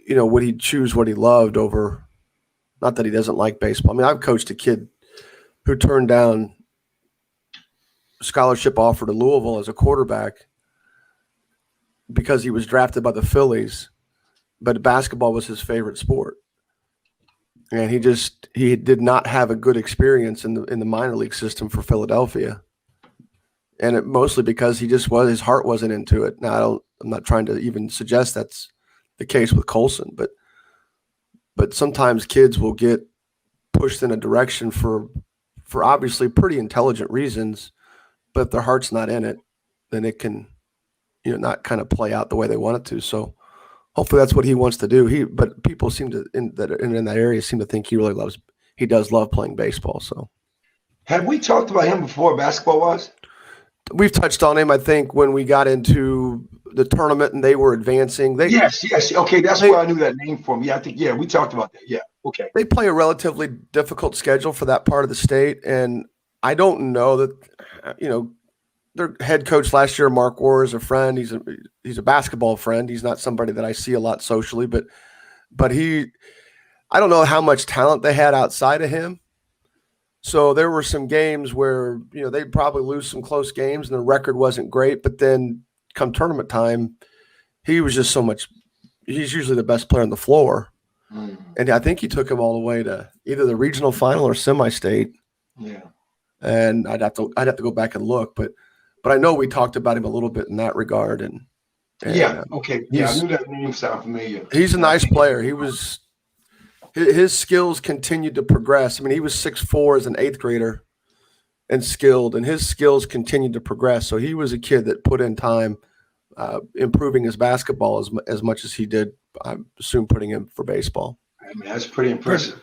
would he choose what he loved over, not that he doesn't like baseball. I mean, I've coached a kid who turned down scholarship offer to Louisville as a quarterback because he was drafted by the Phillies, but basketball was his favorite sport. And he did not have a good experience in the minor league system for Philadelphia. And it mostly because his heart wasn't into it. Now, I'm not trying to even suggest that's the case with Colson, but sometimes kids will get pushed in a direction for obviously pretty intelligent reasons, but if their heart's not in it, then it can, not kind of play out the way they want it to. So hopefully that's what he wants to do. But people seem to in that area seem to think he does love playing baseball. So have we talked about him before basketball wise? We've touched on him, I think, when we got into the tournament and they were advancing. Yes. Okay, that's where I knew that name from. Yeah, I think we talked about that. Yeah, okay. They play a relatively difficult schedule for that part of the state, and I don't know that their head coach last year, Mark Warr, is a friend. He's a basketball friend. He's not somebody that I see a lot socially, but I don't know how much talent they had outside of him. So there were some games where, they'd probably lose some close games and the record wasn't great. But then come tournament time, he was just he's usually the best player on the floor. Mm. And I think he took him all the way to either the regional final or semi-state. Yeah. And I'd have to go back and look, but I know we talked about him a little bit in that regard. And okay. Yeah, I knew that name sounded familiar. He's a nice player. His skills continued to progress. I mean, he was 6'4" as an 8th grader and skilled, and his skills continued to progress. So he was a kid that put in time improving his basketball as much as he did, I assume, putting him for baseball. I mean, that's pretty impressive.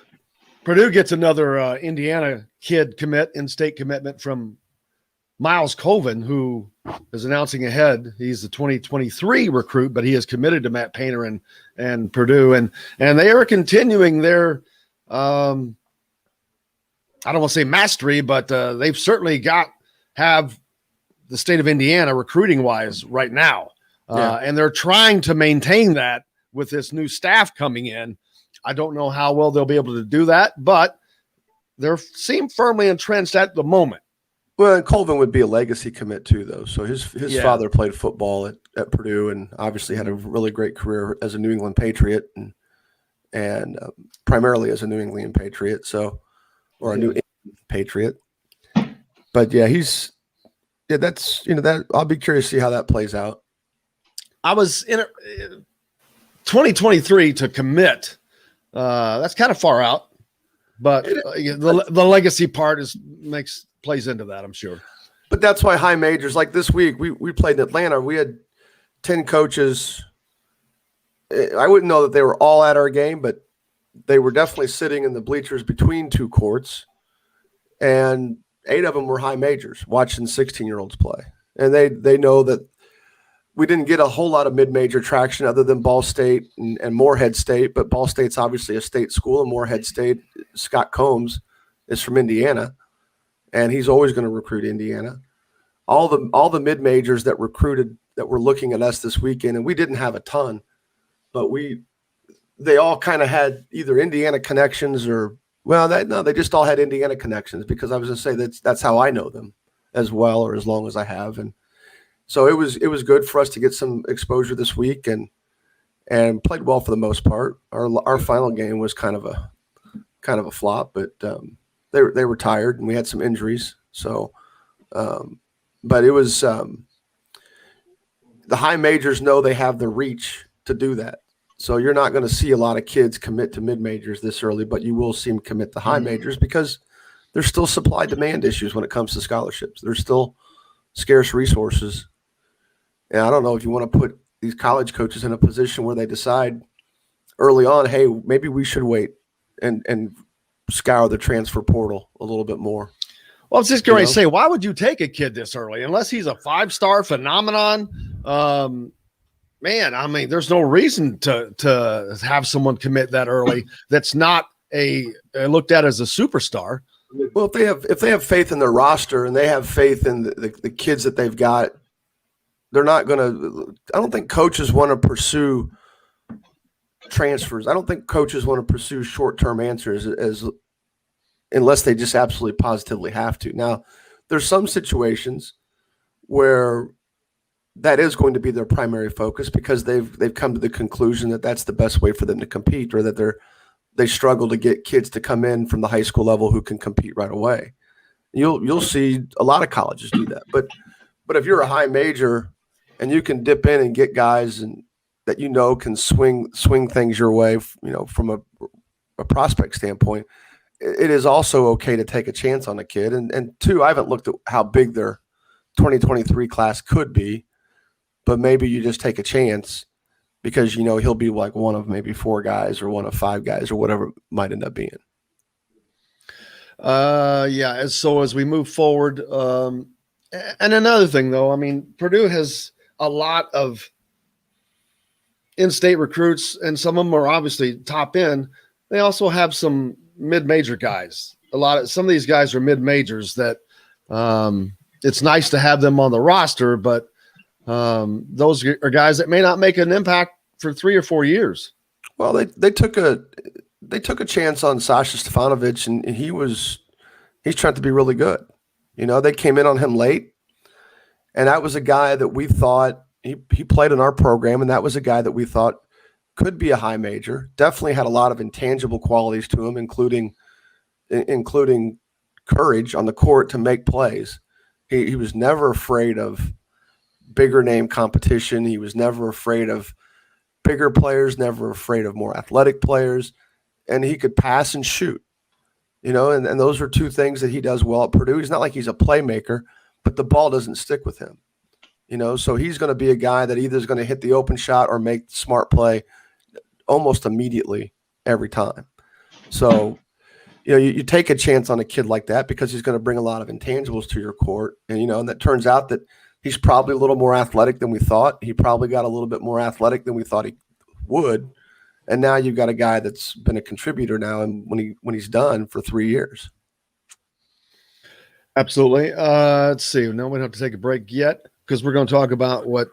Purdue gets another Indiana kid in-state commitment from Miles Colvin, who is announcing ahead. He's the 2023 recruit, but he is committed to Matt Painter and Purdue, and they are continuing their I don't want to say mastery, but they've certainly have the state of Indiana recruiting wise right now, and they're trying to maintain that with this new staff coming in. I don't know how well they'll be able to do that, but they seem firmly entrenched at the moment. Well, and Colvin would be a legacy commit too, though. So his father played football at Purdue and obviously had a really great career as a New England Patriot and primarily as a New England Patriot. Or a New England Patriot. But that's that I'll be curious to see how that plays out. I was in 2023 to commit. That's kind of far out, but the legacy part plays into that, I'm sure. But that's why high majors, like this week, we played in Atlanta. We had 10 coaches. I wouldn't know that they were all at our game, but they were definitely sitting in the bleachers between two courts. And 8 of them were high majors watching 16-year-olds play. And they know that we didn't get a whole lot of mid-major traction other than Ball State and Morehead State, but Ball State's obviously a state school, and Morehead State, Scott Combs is from Indiana, and he's always going to recruit Indiana. All the mid-majors that recruited that were looking at us this weekend, and we didn't have a ton, but they all kind of had either Indiana connections or they just all had Indiana connections, because I was going to say that's how I know them as well, or as long as I have. And so it was good for us to get some exposure this week and played well for the most part. Our final game was kind of a flop, but they were tired and we had some injuries. So, but it was the high majors know they have the reach to do that. So you're not going to see a lot of kids commit to mid majors this early, but you will see them commit to high majors because there's still supply demand issues when it comes to scholarships. There's still scarce resources. And I don't know if you want to put these college coaches in a position where they decide early on, hey, maybe we should wait and scour the transfer portal a little bit more. Well, I was just going to say, why would you take a kid this early unless he's a 5-star phenomenon? Man, I mean, there's no reason to have someone commit that early that's not looked at as a superstar. Well, if they have faith in their roster and they have faith in the kids that they've got, they're not going to – I don't think coaches want to pursue transfers. I don't think coaches want to pursue short-term answers unless they just absolutely positively have to. Now, there's some situations where that is going to be their primary focus because they've come to the conclusion that that's the best way for them to compete, or that they struggle to get kids to come in from the high school level who can compete right away. You'll see a lot of colleges do that. But if you're a high major and you can dip in and get guys that can swing things your way, from a prospect standpoint, it is also okay to take a chance on a kid. And two, I haven't looked at how big their 2023 class could be, but maybe you just take a chance because he'll be like one of maybe 4 guys or one of 5 guys or whatever it might end up being. So as we move forward, and another thing though, I mean, Purdue has a lot of in-state recruits, and some of them are obviously top end. They also have some mid-major guys. Some of these guys are mid-majors that it's nice to have them on the roster, but those are guys that may not make an impact for 3 or 4 years. Well, they took a chance on Sasha Stefanovic, and he's trying to be really good. They came in on him late, and that was a guy that we thought he played in our program, and that was a guy that we thought could be a high major. Definitely had a lot of intangible qualities to him, including courage on the court to make plays. He was never afraid of bigger name competition. He was never afraid of bigger players, never afraid of more athletic players, and he could pass and shoot. And those are two things that he does well at Purdue. He's not like he's a playmaker, but the ball doesn't stick with him. So he's going to be a guy that either is going to hit the open shot or make the smart play almost immediately every time. So, you take a chance on a kid like that because he's going to bring a lot of intangibles to your court. And that turns out that he's probably a little more athletic than we thought. He probably got a little bit more athletic than we thought he would. And now you've got a guy that's been a contributor now, and when he's done for 3 years. Absolutely. Let's see. No, we don't have to take a break yet because we're going to talk about what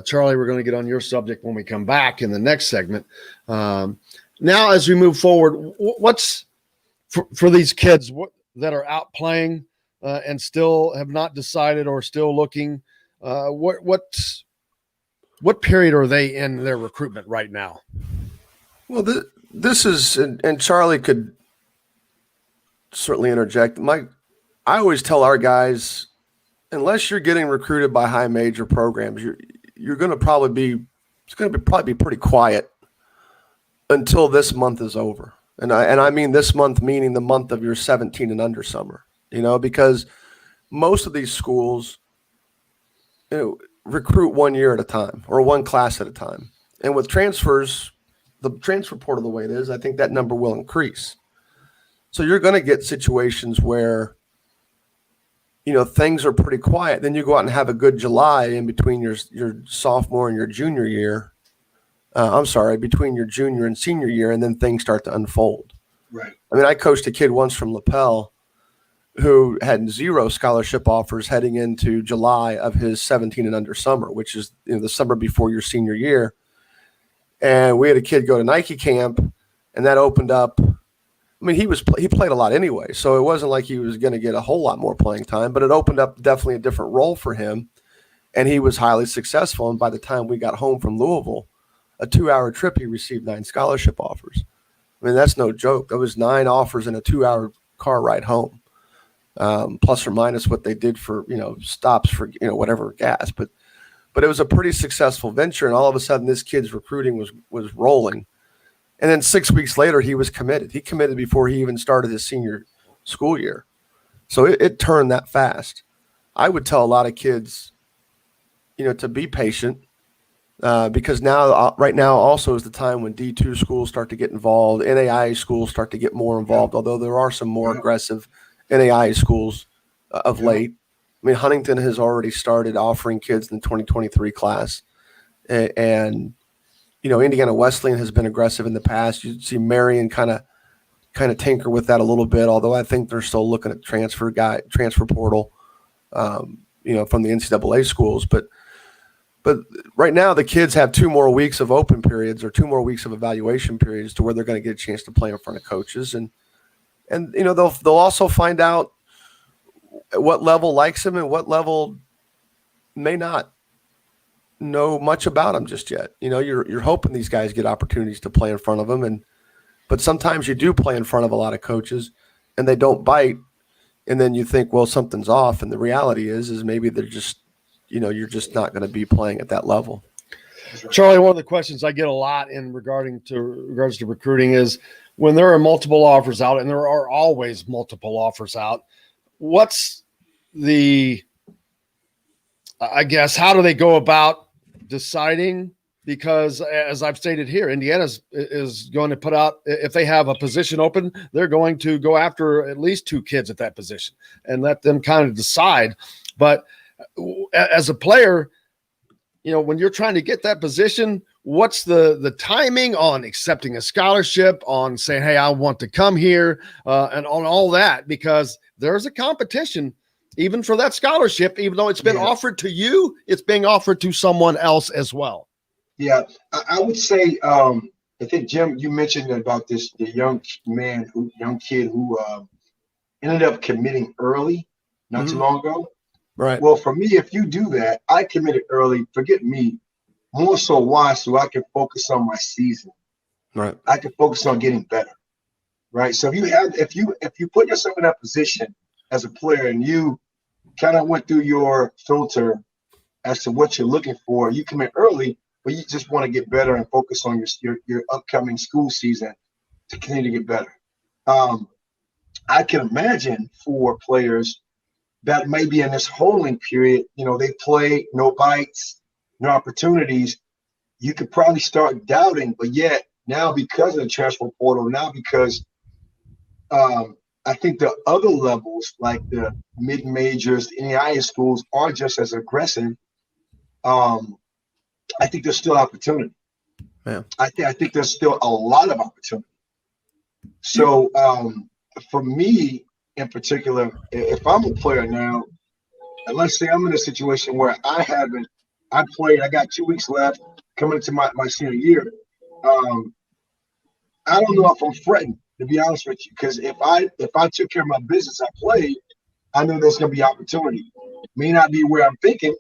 Charlie, we're going to get on your subject when we come back in the next segment. Now, as we move forward, what's for these kids that are out playing and still have not decided or still looking, what period are they in their recruitment right now? Well, this is, and Charlie could certainly interject. I always tell our guys, unless you're getting recruited by high major programs, you're going to probably be pretty quiet until this month is over. And I mean this month, meaning the month of your 17 and under summer, because most of these schools, recruit 1 year at a time or one class at a time. And with transfers, the transfer portal the way it is, I think that number will increase. So you're going to get situations where, things are pretty quiet. Then you go out and have a good July in between your sophomore and your junior year. Between your junior and senior year, and then things start to unfold. Right. I mean, I coached a kid once from Lapel who had 0 scholarship offers heading into July of his 17 and under summer, which is the summer before your senior year. And we had a kid go to Nike camp, and that opened up. I mean, he played a lot anyway, so it wasn't like he was going to get a whole lot more playing time, but it opened up definitely a different role for him, and he was highly successful. And by the time we got home from Louisville, a 2-hour trip, he received 9 scholarship offers. I mean, that's no joke. That was 9 offers in a 2-hour car ride home, plus or minus what they did for, stops for, whatever gas. But it was a pretty successful venture. And all of a sudden this kid's recruiting was rolling. And then 6 weeks later, he was committed. He committed before he even started his senior school year. So it turned that fast. I would tell a lot of kids, to be patient. Because right now also is the time when D2 schools start to get involved, NAIA schools start to get more involved, although there are some more aggressive NAIA schools of late. I mean, Huntington has already started offering kids in the 2023 class. And Indiana Wesleyan has been aggressive in the past. You see Marion kind of tinker with that a little bit, although I think they're still looking at transfer portal, from the NCAA schools. But right now, the kids have 2 more weeks of open periods or 2 more weeks of evaluation periods to where they're going to get a chance to play in front of coaches, and they'll also find out what level likes them and what level may not know much about them just yet. You're hoping these guys get opportunities to play in front of them, but sometimes you do play in front of a lot of coaches and they don't bite, and then you think, well, something's off, and the reality is maybe they're just. You're just not going to be playing at that level. Charlie, one of the questions I get a lot in regards to recruiting is when there are multiple offers out, and there are always multiple offers out, what's how do they go about deciding? Because as I've stated here, Indiana is going to put out, if they have a position open, they're going to go after at least 2 kids at that position and let them kind of decide. But as a player, when you're trying to get that position, what's the timing on accepting a scholarship, on saying, hey, I want to come here, and on all that, because there's a competition even for that scholarship. Even though it's been offered to you, it's being offered to someone else as well. Yeah, I would say, I think, Jim, you mentioned about the young kid who ended up committing early not too long ago. Right. Well, for me, if you do that, I committed early. Forget me. More so, why? So I can focus on my season. Right. I can focus on getting better. Right. So if you put yourself in that position as a player and you kind of went through your filter as to what you're looking for, you commit early, but you just want to get better and focus on your upcoming school season to continue to get better. I can imagine for players that may be in this holding period, they play, no bites, no opportunities. You could probably start doubting, but yet now because of the transfer portal, now because I think the other levels, like the mid-majors, the NAIA schools, are just as aggressive. I think there's still opportunity. Yeah. I think there's still a lot of opportunity. So for me in particular, if I'm a player now, and let's say I'm in a situation where I got 2 weeks left coming into my senior year. I don't know if I'm fretting, to be honest with you, because if I took care of my business, I played, I know there's going to be opportunity. May not be where I'm thinking,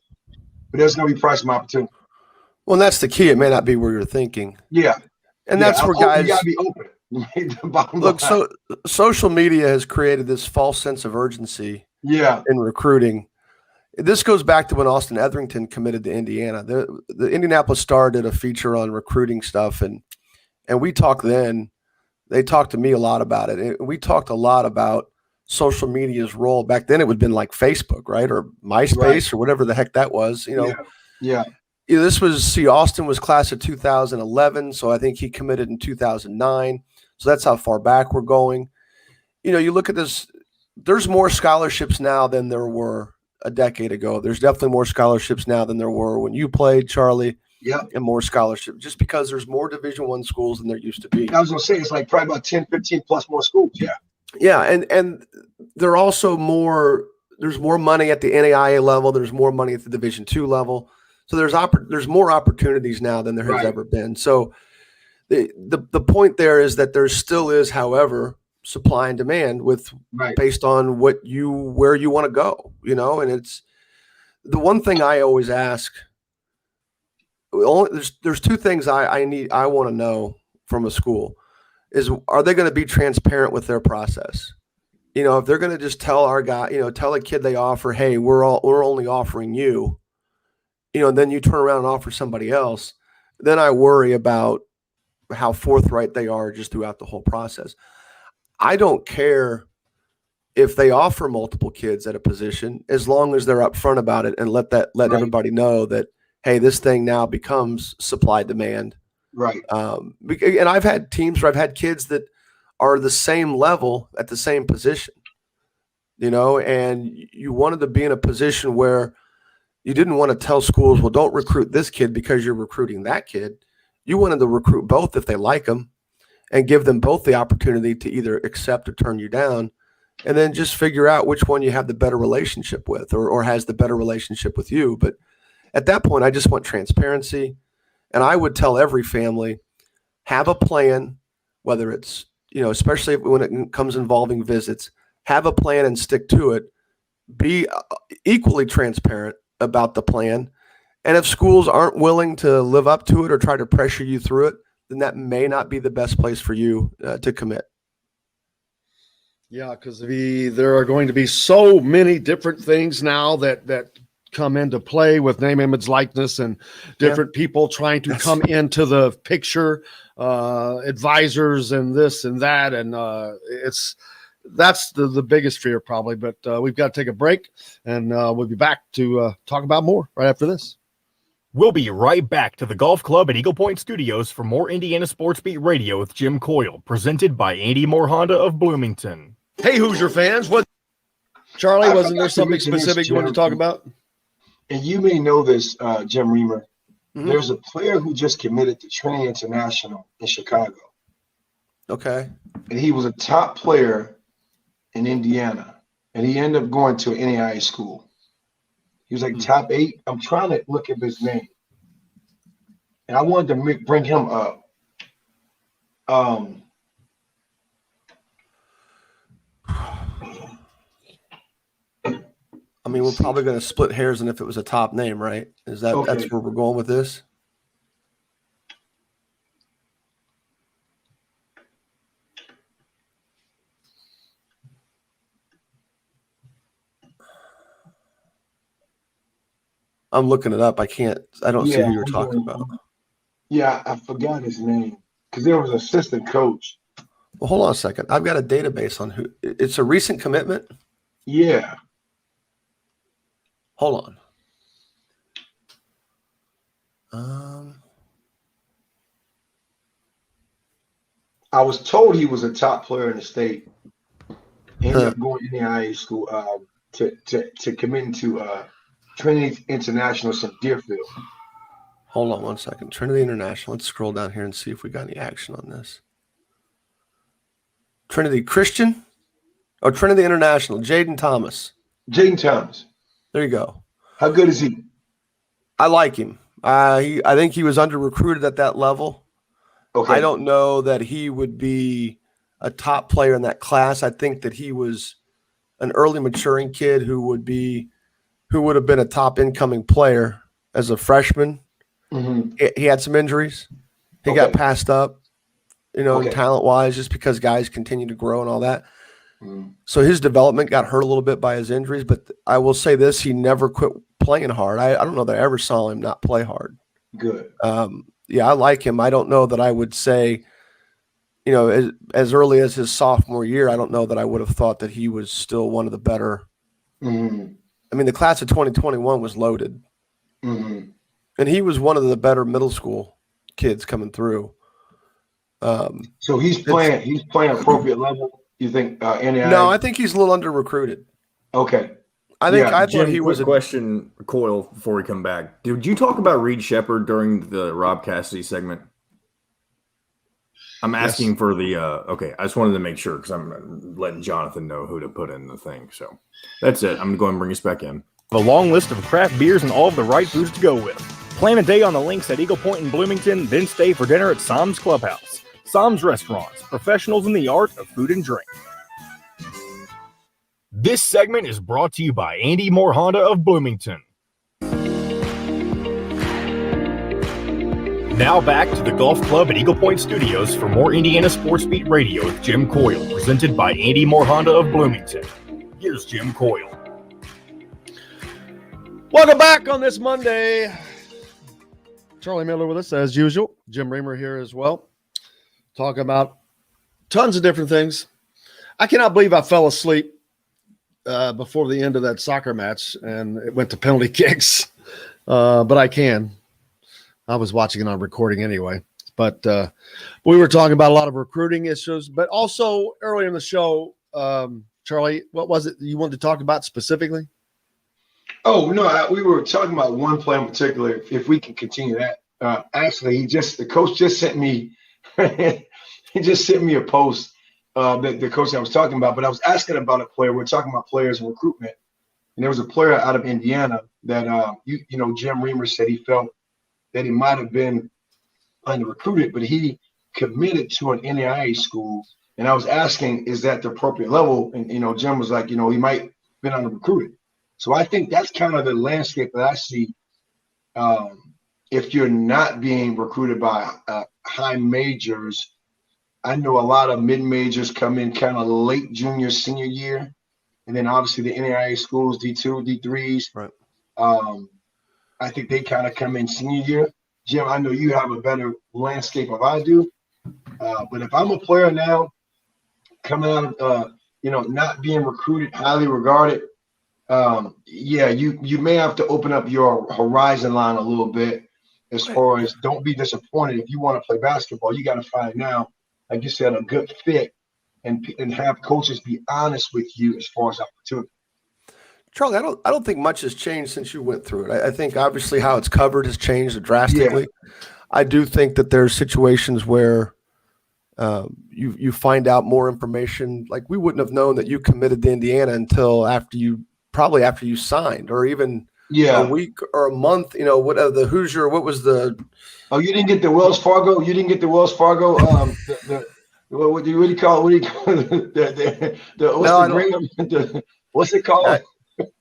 but there's going to be price of opportunity. Well, and that's the key. It may not be where you're thinking. Yeah. And that's where guys got to be open. Look, so social media has created this false sense of urgency in recruiting. This goes back to when Austin Etherington committed to Indiana. The Indianapolis Star did a feature on recruiting stuff, and we talked then. They talked to me a lot about it. We talked a lot about social media's role. Back then it would have been like Facebook, right? Or MySpace or whatever the heck that was, Yeah. Austin was class of 2011, so I think he committed in 2009. So that's how far back we're going. You look at this, there's more scholarships now than there were a decade ago. There's definitely more scholarships now than there were when you played, Charlie. Yeah. And more scholarships, just because there's more Division I schools than there used to be. I was going to say, it's like probably about 10, 15 plus more schools. Yeah. Yeah. And there are also there's more money at the NAIA level. There's more money at the Division II level. So there's more opportunities now than there has ever been. So the point there is that there still is, however, supply and demand based on where you want to go, and it's the one thing I always ask. There's two things I want to know from a school is, are they going to be transparent with their process? If they're going to just tell our guy, tell a kid they offer, hey, we're only offering you, and then you turn around and offer somebody else, then I worry about how forthright they are just throughout the whole process. I don't care if they offer multiple kids at a position, as long as they're upfront about it and let everybody know that, hey, this thing now becomes supply demand. Right. And I've had teams where I've had kids that are the same level at the same position, and you wanted to be in a position where you didn't want to tell schools, well, don't recruit this kid because you're recruiting that kid. You wanted to recruit both if they like them and give them both the opportunity to either accept or turn you down, and then just figure out which one you have the better relationship with or has the better relationship with you. But at that point, I just want transparency. And I would tell every family, have a plan, whether it's, especially when it comes involving visits, have a plan and stick to it. Be equally transparent about the plan. And if schools aren't willing to live up to it or try to pressure you through it, then that may not be the best place for you to commit. Yeah, because there are going to be so many different things now that come into play with name, image, likeness, and different people trying to come into the picture, advisors and this and that. And that's the biggest fear probably, but we've got to take a break, and we'll be back to talk about more right after this. We'll be right back to the Golf Club at Eagle Point Studios for more Indiana Sports Beat Radio with Jim Coyle, presented by Andy Moore Honda of Bloomington. Hey, Hoosier fans. Charlie, wasn't there something specific you wanted to talk about? And you may know this, Jim Reamer. There's a player who just committed to Trinity International in Chicago. Okay. And he was a top player in Indiana. And he ended up going to an NAIA school. He was like top 8. I'm trying to look up his name. And I wanted to bring him up. I mean, we're probably going to split hairs, and if it was a top name, right? Is that Okay. that's where we're going with this? I'm looking it up. I don't see who you're talking about. Yeah, I forgot his name because there was an assistant coach. Well, hold on a second. I've got a database on who. It's a recent commitment. Yeah. Hold on. I was told he was a top player in the state. He ended up going to the NAIA school to commit into Trinity International in Deerfield. Hold on one second. Trinity International. Let's scroll down here and see if we got any action on this. Trinity Christian? Oh, Trinity International. Jaden Thomas. Jaden Thomas. There you go. How good is he? I like him. I think he was under-recruited at that level. Okay. I don't know that he would be a top player in that class. I think that he was an early maturing kid who would have been a top incoming player as a freshman. Mm-hmm. He had some injuries. He got passed up, talent-wise, just because guys continue to grow and all that. Mm-hmm. So his development got hurt a little bit by his injuries, but I will say this, he never quit playing hard. I don't know that I ever saw him not play hard. Good. Yeah, I like him. I don't know that I would say, as early as his sophomore year, I don't know that I would have thought that he was still one of the better. Mm-hmm. I mean, the class of 2021 was loaded. Mm-hmm. And he was one of the better middle school kids coming through. So he's playing appropriate level, you think, NAIA? No, I think he's a little under-recruited. Okay. I thought Jim, he was a question, Coyle, before we come back. Did you talk about Reed Shepard during the Rob Cassidy segment? I'm asking for the okay. I just wanted to make sure because I'm letting Jonathan know who to put in the thing. So that's it. I'm going to go and bring us back in. A long list of craft beers and all of the right foods to go with. Plan a day on the links at Eagle Point in Bloomington, then stay for dinner at Sam's Clubhouse. Sam's Restaurants, professionals in the art of food and drink. This segment is brought to you by Andy Moore Honda of Bloomington. Now back to the Golf Club at Eagle Point Studios for more Indiana Sports Beat Radio with Jim Coyle, presented by Andy Moore Honda of Bloomington. Here's Jim Coyle. Welcome back on this Monday. Charlie Miller with us as usual. Jim Reamer here as well. Talking about tons of different things. I cannot believe I fell asleep before the end of that soccer match and it went to penalty kicks. But I can. I was watching it on recording anyway. But we were talking about a lot of recruiting issues, but also earlier in the show, Charlie, what was it you wanted to talk about specifically? Oh, no, we were talking about one play in particular, if we can continue that. Actually, the coach just sent me he just sent me a post that the coach I was talking about, but I was asking about a player. We're talking about players and recruitment. And there was a player out of Indiana that, Jim Reamer said he felt that he might have been under-recruited, but he committed to an NAIA school. And I was asking, is that the appropriate level? And, Jim was like, he might have been under-recruited. So I think that's kind of the landscape that I see. If you're not being recruited by high majors, I know a lot of mid-majors come in kind of late junior, senior year. And then obviously the NAIA schools, D2, D3s. Right. I think they kind of come in senior year. Jim, I know you have a better landscape than I do. But if I'm a player now coming out of, not being recruited, highly regarded, you may have to open up your horizon line a little bit as far as don't be disappointed. If you want to play basketball, you got to find now, like you said, a good fit and have coaches be honest with you as far as opportunity. Charlie, I don't think much has changed since you went through it. I think obviously how it's covered has changed drastically. Yeah. I do think that there's situations where you find out more information. Like we wouldn't have known that you committed to Indiana until after you signed, or even a week or a month. You know, what the Hoosier? What was the? Oh, you didn't get the Wells Fargo. You didn't get the Wells Fargo. What do you call it? What's it called?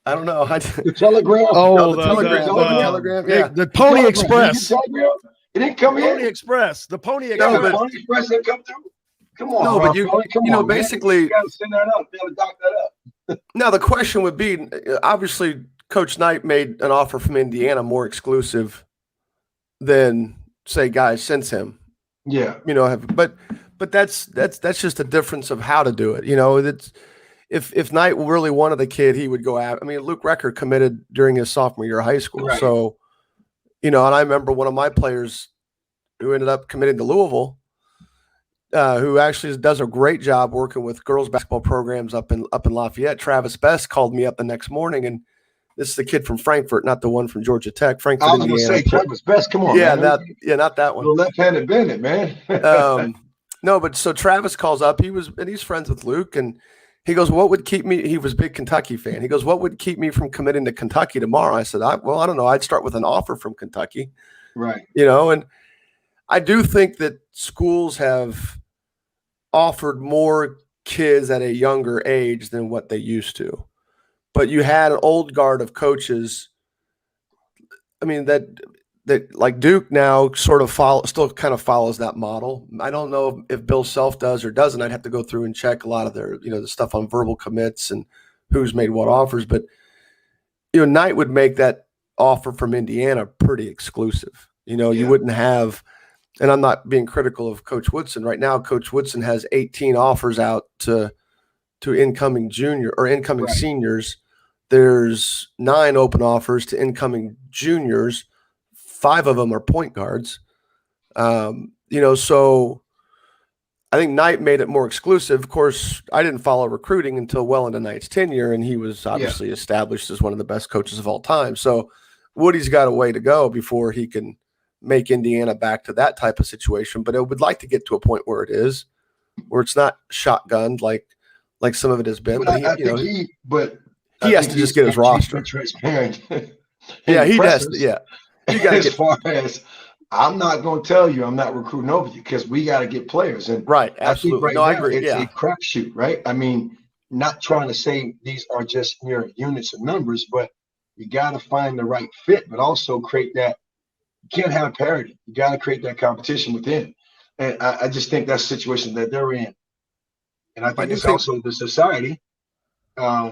I don't know. The Telegram. Oh, the Telegram. Yeah, the Pony Express. It didn't come in. Pony Express. The Pony Express. No, the Pony Express didn't come through. Come on. No, but basically, you gotta send that up. You gotta dock that up. Now the question would be, obviously, Coach Knight made an offer from Indiana more exclusive than say guys since him. Yeah. You know, but that's just a difference of how to do it. You know, it's if Knight really wanted the kid, he would go out. I mean, Luke Record committed during his sophomore year of high school. Right. So, you know, and I remember one of my players who ended up committing to Louisville, who actually does a great job working with girls basketball programs up in Lafayette. Travis Best called me up the next morning, and this is the kid from Frankfurt, not the one from Georgia Tech. Frankfurt, I was going to say Travis Best. Come on, man. Not that one. The left-handed Bennett, man. No, but so Travis calls up. He's friends with Luke, and he goes, "What would keep me?" He was a big Kentucky fan. He goes, "What would keep me from committing to Kentucky tomorrow?" I said, I don't know. I'd start with an offer from Kentucky, right? You know, and I do think that schools have offered more kids at a younger age than what they used to, but you had an old guard of coaches. I mean, that like Duke now sort of still kind of follows that model. I don't know if Bill Self does or doesn't. I'd have to go through and check a lot of their, you know, the stuff on verbal commits and who's made what offers. But, you know, Knight would make that offer from Indiana pretty exclusive. You know, you wouldn't have, and I'm not being critical of Coach Woodson. Right now, Coach Woodson has 18 offers out to incoming junior or incoming seniors. There's 9 open offers to incoming juniors. 5 of them are point guards. You know, so I think Knight made it more exclusive. Of course, I didn't follow recruiting until well into Knight's tenure, and he was obviously established as one of the best coaches of all time. So Woody's got a way to go before he can make Indiana back to that type of situation. But I would like to get to a point where it is, where it's not shotgunned like some of it has been. But he has to just get his roster transparent. Yeah, he does. Yeah. You got as far as I'm not going to tell you I'm not recruiting over you because we got to get players. And right, absolutely. I agree. It's a crapshoot, right? I mean, not trying to say these are just mere units of numbers, but you got to find the right fit, but also create that. You can't have parity. You got to create that competition within. And I just think that's the situation that they're in. And I think it's also the society. I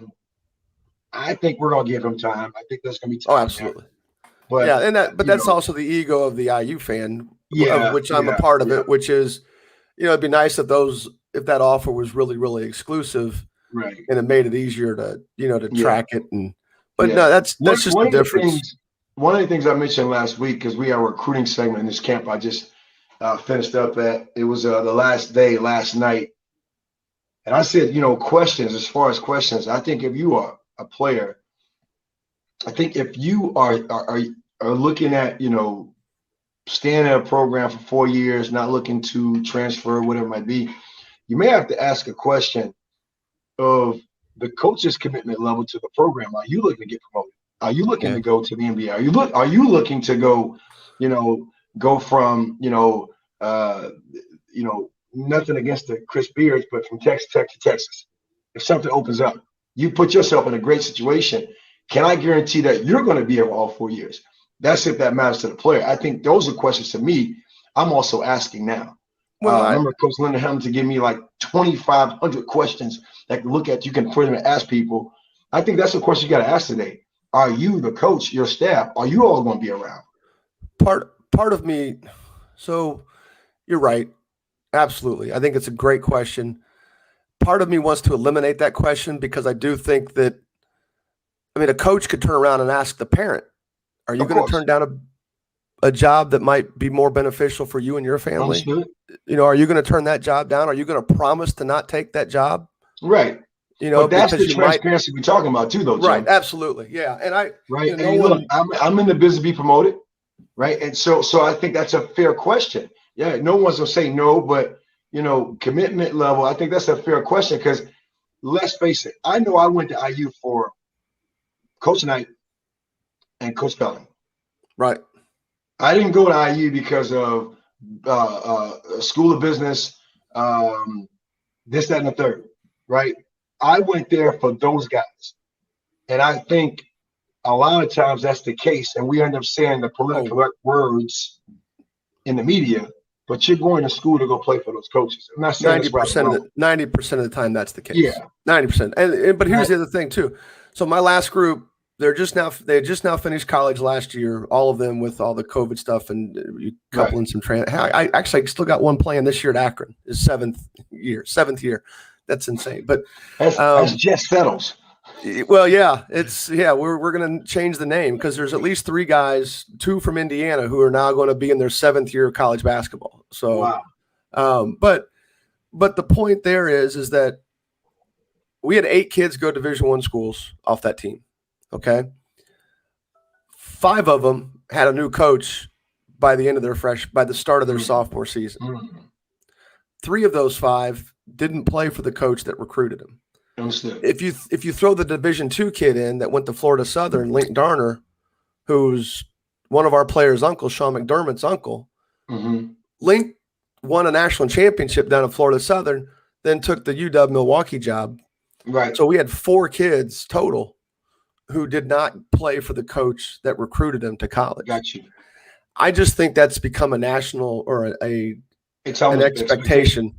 think we're going to give them time. I think there's going to be time. Oh, absolutely. But that's also the ego of the IU fan, of which I'm a part of it, which is, you know, it'd be nice if that offer was really, really exclusive, right? And it made it easier to, you know, to track it. But no, that's just the difference. One of the things I mentioned last week, because we have a recruiting segment in this camp I just finished up at, it was the last day, last night. And I said, you know, questions, as far as questions, I think if you are a player, I think if you are looking at, you know, staying in a program for 4 years, not looking to transfer, whatever it might be, you may have to ask a question of the coach's commitment level to the program. Are you looking to get promoted? Are you looking to go to the NBA? Are you looking to go, you know, from, nothing against the Chris Beards, but from Texas Tech to Texas. If something opens up, you put yourself in a great situation. Can I guarantee that you're going to be here all 4 years? That's if that matters to the player. I think those are questions to me I'm also asking now. Well, I remember Coach Linda Hamilton give me like 2,500 questions that you can put them and ask people. I think that's the question you got to ask today. Are you, the coach, your staff, are you all going to be around? Part of me, so you're right. Absolutely. I think it's a great question. Part of me wants to eliminate that question because I do think that, I mean, a coach could turn around and ask the parent, are you going to turn down a job that might be more beneficial for you and your family? Understood. You know, are you going to turn that job down? Are you going to promise to not take that job? Right. You know, but that's the because transparency we're talking about too, though, Jim. Right? Absolutely, yeah. And right. You know, and look, I'm in the business to be promoted, right? And so I think that's a fair question. Yeah, no one's gonna say no, but you know, commitment level, I think that's a fair question because let's face it, I know I went to IU for Coach Knight and Coach Belling. Right. I didn't go to IU because of School of Business, this, that, and the third, right? I went there for those guys. And I think a lot of times that's the case. And we end up saying the politically correct words in the media, but you're going to school to go play for those coaches. I'm not saying 90% of the time that's the case. Yeah. 90%. But here's the other thing too. So my last group, they just now finished college last year, all of them with all the COVID stuff and you coupling some I actually still got one playing this year at Akron, his seventh year. That's insane. But that's Jeff Settles. Well, yeah, we're going to change the name because there's at least 3 guys, 2 from Indiana, who are now going to be in their 7th year of college basketball. So, wow. But the point there is that we had 8 kids go to Division I schools off that team. Okay, 5 of them had a new coach by the end of by the start of their sophomore season. Mm-hmm. 3 of those 5 didn't play for the coach that recruited them. Understood. If you throw the Division II kid in that went to Florida Southern, Link Darner, who's one of our players' uncle, Sean McDermott's uncle, mm-hmm. Link won a national championship down at Florida Southern, then took the UW Milwaukee job. Right. So we had 4 kids total who did not play for the coach that recruited them to college. Got you. I just think that's become a national or an expectation.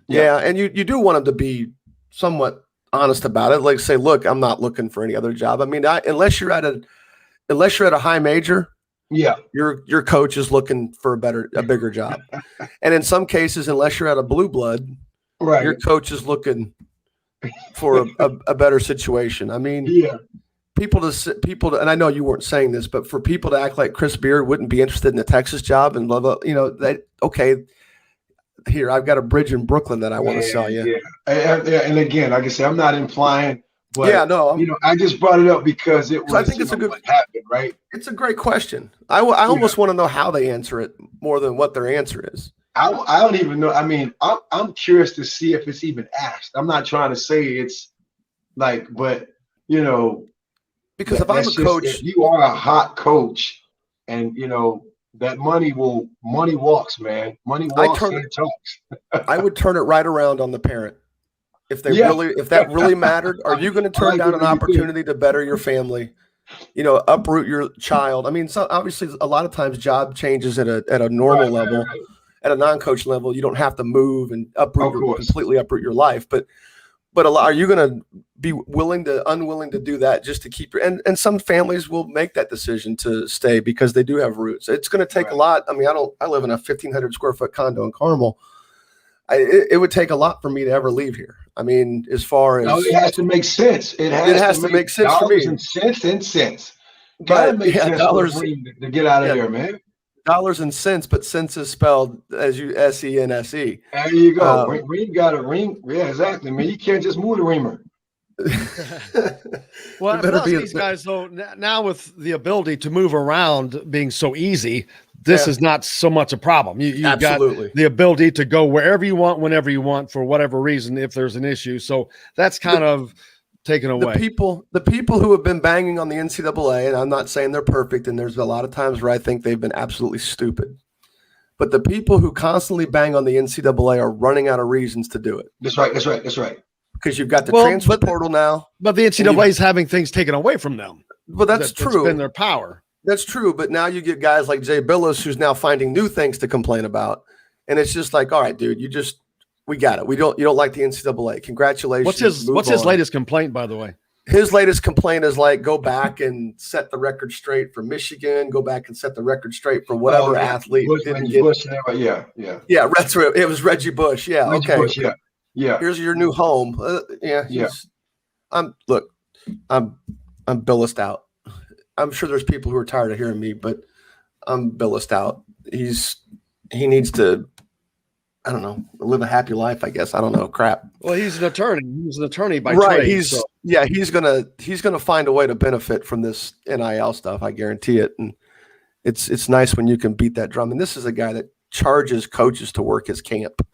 Yeah, and you do want them to be somewhat honest about it. Like say, look, I'm not looking for any other job. I mean, unless you're at a high major, yeah, your coach is looking for a bigger job. And in some cases, unless you're at a blue blood, right, your coach is looking for a better situation. I mean, yeah. People to, and I know you weren't saying this, but for people to act like Chris Beard wouldn't be interested in the Texas job and love, here, I've got a bridge in Brooklyn that I want to sell you. Yeah. And again, like I said, I'm not implying, but I just brought it up because it was. I think it's a good what happened, right? It's a great question. I almost want to know how they answer it more than what their answer is. I don't even know. I mean, I'm curious to see if it's even asked. I'm not trying to say it's like, but because if I'm a coach, if you are a hot coach, and that money walks, man. Money walks and it talks. I would turn it right around on the parent. If that really mattered, are you going to turn down an opportunity to better your family? Uproot your child. I mean, so obviously a lot of times job changes at a normal level, at a non-coach level, you don't have to move and completely uproot your life. But are you going to be unwilling to do that just to keep and some families will make that decision to stay because they do have roots. It's going to take a lot. I mean, I live in a 1,500 square foot condo in Carmel. It would take a lot for me to ever leave here. I mean, as far as it has to make sense. It has to make sense for me. Cents. Gotta make sense dollars to get out of here, man. Dollars and cents, but cents is spelled S-E-N-S-E. There you go. Ream got a ring. Yeah, exactly, man. You can't just move the Reamer. Well, these guys, though, now with the ability to move around being so easy, this is not so much a problem. You got the ability to go wherever you want, whenever you want, for whatever reason, if there's an issue. So that's kind of taken away. The people who have been banging on the NCAA, and I'm not saying they're perfect, and there's a lot of times where I think they've been absolutely stupid. But the people who constantly bang on the NCAA are running out of reasons to do it. That's right. Because you've got the transfer portal now. But the NCAA is having things taken away from them. Well, that's true. It's been their power. That's true. But now you get guys like Jay Billis who's now finding new things to complain about. And it's just like, all right, dude, we got it. You don't like the NCAA. Congratulations. What's his latest complaint, by the way? His latest complaint is like, go back and set the record straight for Michigan. Go back and set the record straight for whatever athlete didn't get. Yeah. That's right. It was Reggie Bush. Yeah. Reggie Bush, yeah. Here's your new home. I'm Billised out. I'm sure there's people who are tired of hearing me, but I'm Billised out. He needs to I don't know, live a happy life, I guess. I don't know. Crap. Well, he's an attorney. He's an attorney by Right. trade. He's gonna find a way to benefit from this NIL stuff. I guarantee it. And it's nice when you can beat that drum. And this is a guy that charges coaches to work his camp.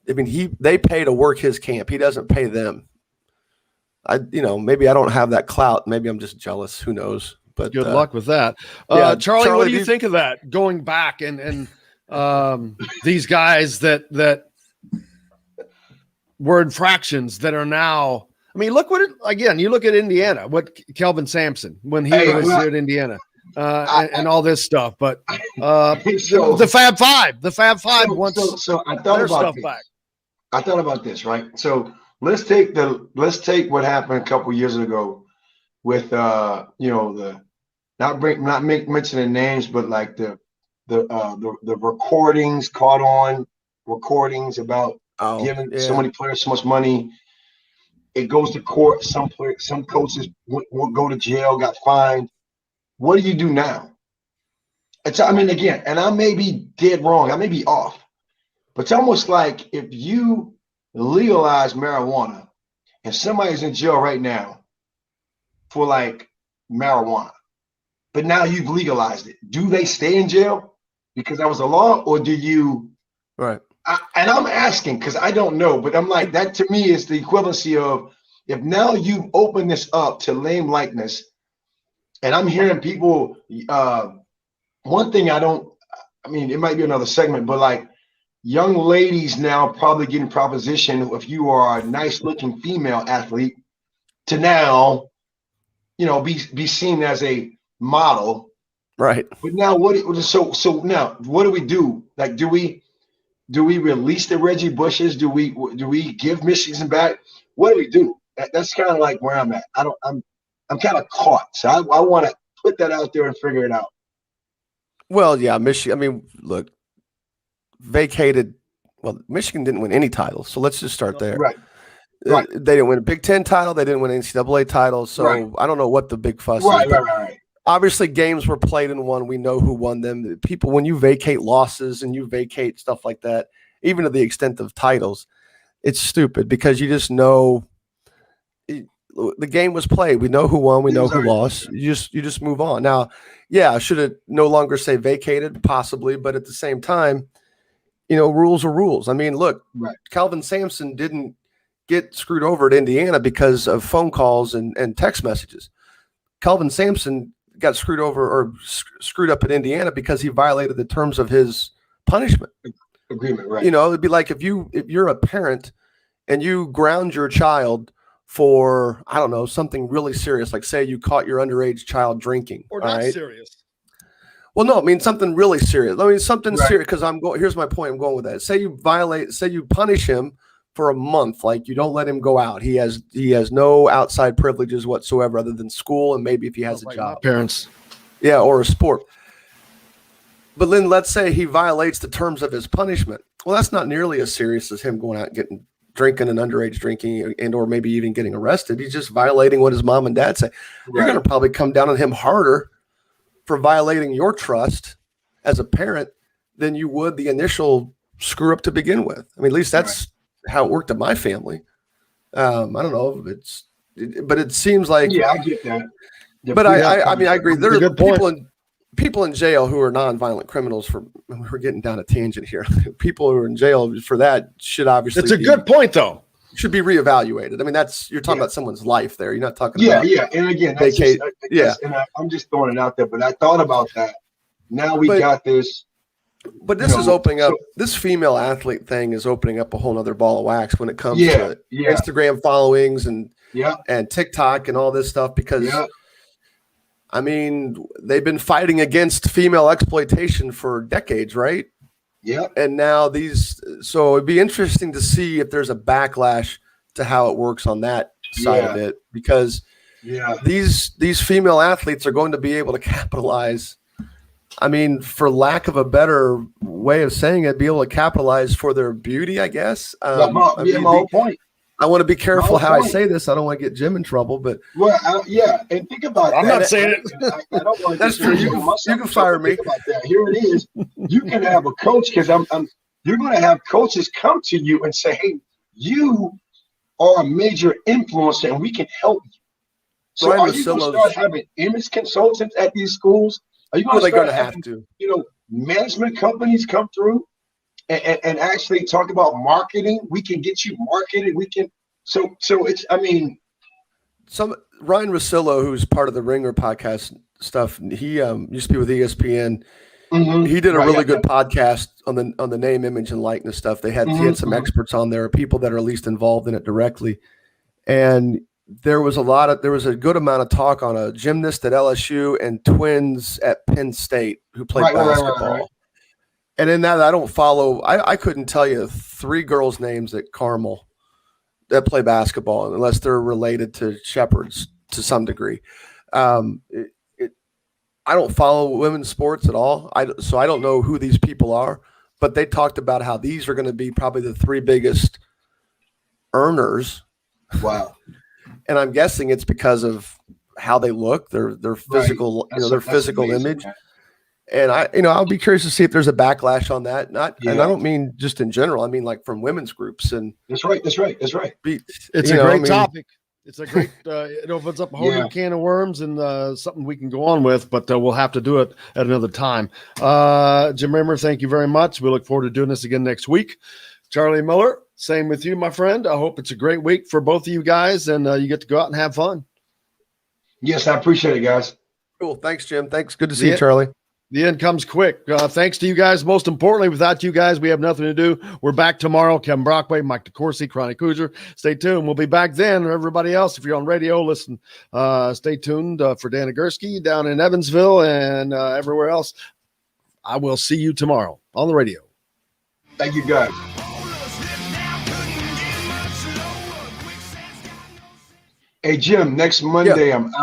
I mean, they pay to work his camp. He doesn't pay them. Maybe I don't have that clout. Maybe I'm just jealous. Who knows? But good luck with that. Charlie, what do you think of that? Going back and these guys that were infractions that are now. I mean, look you look at Indiana. What Kelvin Sampson when he was at Indiana. And all this stuff, but the Fab Five wants so I thought their about stuff this. back. I thought about this, right? So let's take what happened a couple years ago with not mentioning names, but like the recordings about giving so many players so much money. It goes to court. Some coaches will go to jail, got fined. What do you do now? Again, and I may be dead wrong. I may be off. But it's almost like if you legalize marijuana and somebody's in jail right now for like marijuana, but now you've legalized it, do they stay in jail because that was a law, or do you? Right. And I'm asking because I don't know, but I'm like, that to me is the equivalency of if now you've opened this up to lame likeness. And I'm hearing people, one thing it might be another segment, but like young ladies now probably getting proposition if you are a nice looking female athlete to now, be seen as a model. Right. But now so now what do we do? Like, do we release the Reggie Bushes? Do we give Michigan back? What do we do? That's kind of like where I'm at. I'm kind of caught, so I want to put that out there and figure it out. Well, yeah, Michigan. I mean, look, vacated. Well, Michigan didn't win any titles, so let's just start there. Right. They didn't win a Big Ten title. They didn't win an NCAA title. So I don't know what the big fuss is. Right. Obviously, games were played and won. We know who won them. People, when you vacate losses and you vacate stuff like that, even to the extent of titles, it's stupid because you just know. The game was played. We know who won. We know who lost. You just move on. Now, should it no longer say vacated? Possibly, but at the same time, rules are rules. I mean, look, Calvin Sampson didn't get screwed over at Indiana because of phone calls and text messages. Calvin Sampson got screwed over or screwed up at Indiana because he violated the terms of his punishment agreement. Right. It'd be like if you're a parent and you ground your child for, I don't know, something really serious, like say you caught your underage child drinking. Or not serious. Well, no, I mean something really serious. I mean something serious because here's my point. I'm going with that. Say you punish him for a month, like you don't let him go out. He has no outside privileges whatsoever other than school and maybe if he has a job. Parents. Yeah, or a sport. But then let's say he violates the terms of his punishment. Well, that's not nearly as serious as him going out and drinking and underage drinking and or maybe even getting arrested. He's just violating what his mom and dad say. You're going to probably come down on him harder for violating your trust as a parent than you would the initial screw up to begin with. I mean, at least that's how it worked at my family. I don't know if but it seems like, I get that. But I mean, I agree. There are people in jail who are nonviolent criminals we're getting down a tangent here. People who are in jail for that should obviously. It's a good point, though. Should be reevaluated. I mean, you're talking about someone's life there. You're not talking about. And again, and I'm just throwing it out there, but I thought about that. Now we got this. But this is opening up. This female athlete thing is opening up a whole other ball of wax when it comes to Instagram followings and TikTok and all this stuff because. I mean, they've been fighting against female exploitation for decades, right? Yeah. And now so it'd be interesting to see if there's a backlash to how it works on that side of it, because these female athletes are going to be able to capitalize. I mean, for lack of a better way of saying it, be able to capitalize for their beauty, I guess. My whole point. I want to be careful how I say this. I don't want to get Jim in trouble, but and think about I'm not saying it. I don't want to. That's true. You can fire me. Think about that. Here it is. You can have a coach because I'm you're going to have coaches come to you and say, hey, you are a major influencer and we can help you. So Brian are you going to start having image consultants at these schools? Are you going to have to? Management companies come through and actually talk about marketing? We can get you marketed. We can. So it's, Ryan Russillo, who's part of the Ringer podcast stuff, he used to be with ESPN. Mm-hmm. He did a really good podcast on the name, image, and likeness stuff. He had some experts on there, people that are at least involved in it directly. And there was a good amount of talk on a gymnast at LSU and twins at Penn State who played basketball. Right. And in that, I don't follow. I couldn't tell you 3 girls' names at Carmel that play basketball unless they're related to Shepard's to some degree. I don't follow women's sports at all. So I don't know who these people are, but they talked about how these are going to be probably the 3 biggest earners. Wow. And I'm guessing it's because of how they look, their physical, their physical image. Man. And I'll be curious to see if there's a backlash on that. And I don't mean just in general. I mean like from women's groups. And that's right. It's a great topic. It's a great. It opens up a whole new can of worms and something we can go on with. But we'll have to do it at another time. Jim Reamer, thank you very much. We look forward to doing this again next week. Charlie Miller, same with you, my friend. I hope it's a great week for both of you guys, and you get to go out and have fun. Yes, I appreciate it, guys. Cool. Thanks, Jim. Thanks. Good to see you, Charlie. The end comes quick. Thanks to you guys. Most importantly, without you guys, we have nothing to do. We're back tomorrow. Kevin Brockway, Mike DeCourcy, Chronic Hoosier. Stay tuned. We'll be back then. Everybody else, if you're on radio, listen. Stay tuned for Dan Gursky down in Evansville and everywhere else. I will see you tomorrow on the radio. Thank you, guys. Hey, Jim, next Monday I'm out.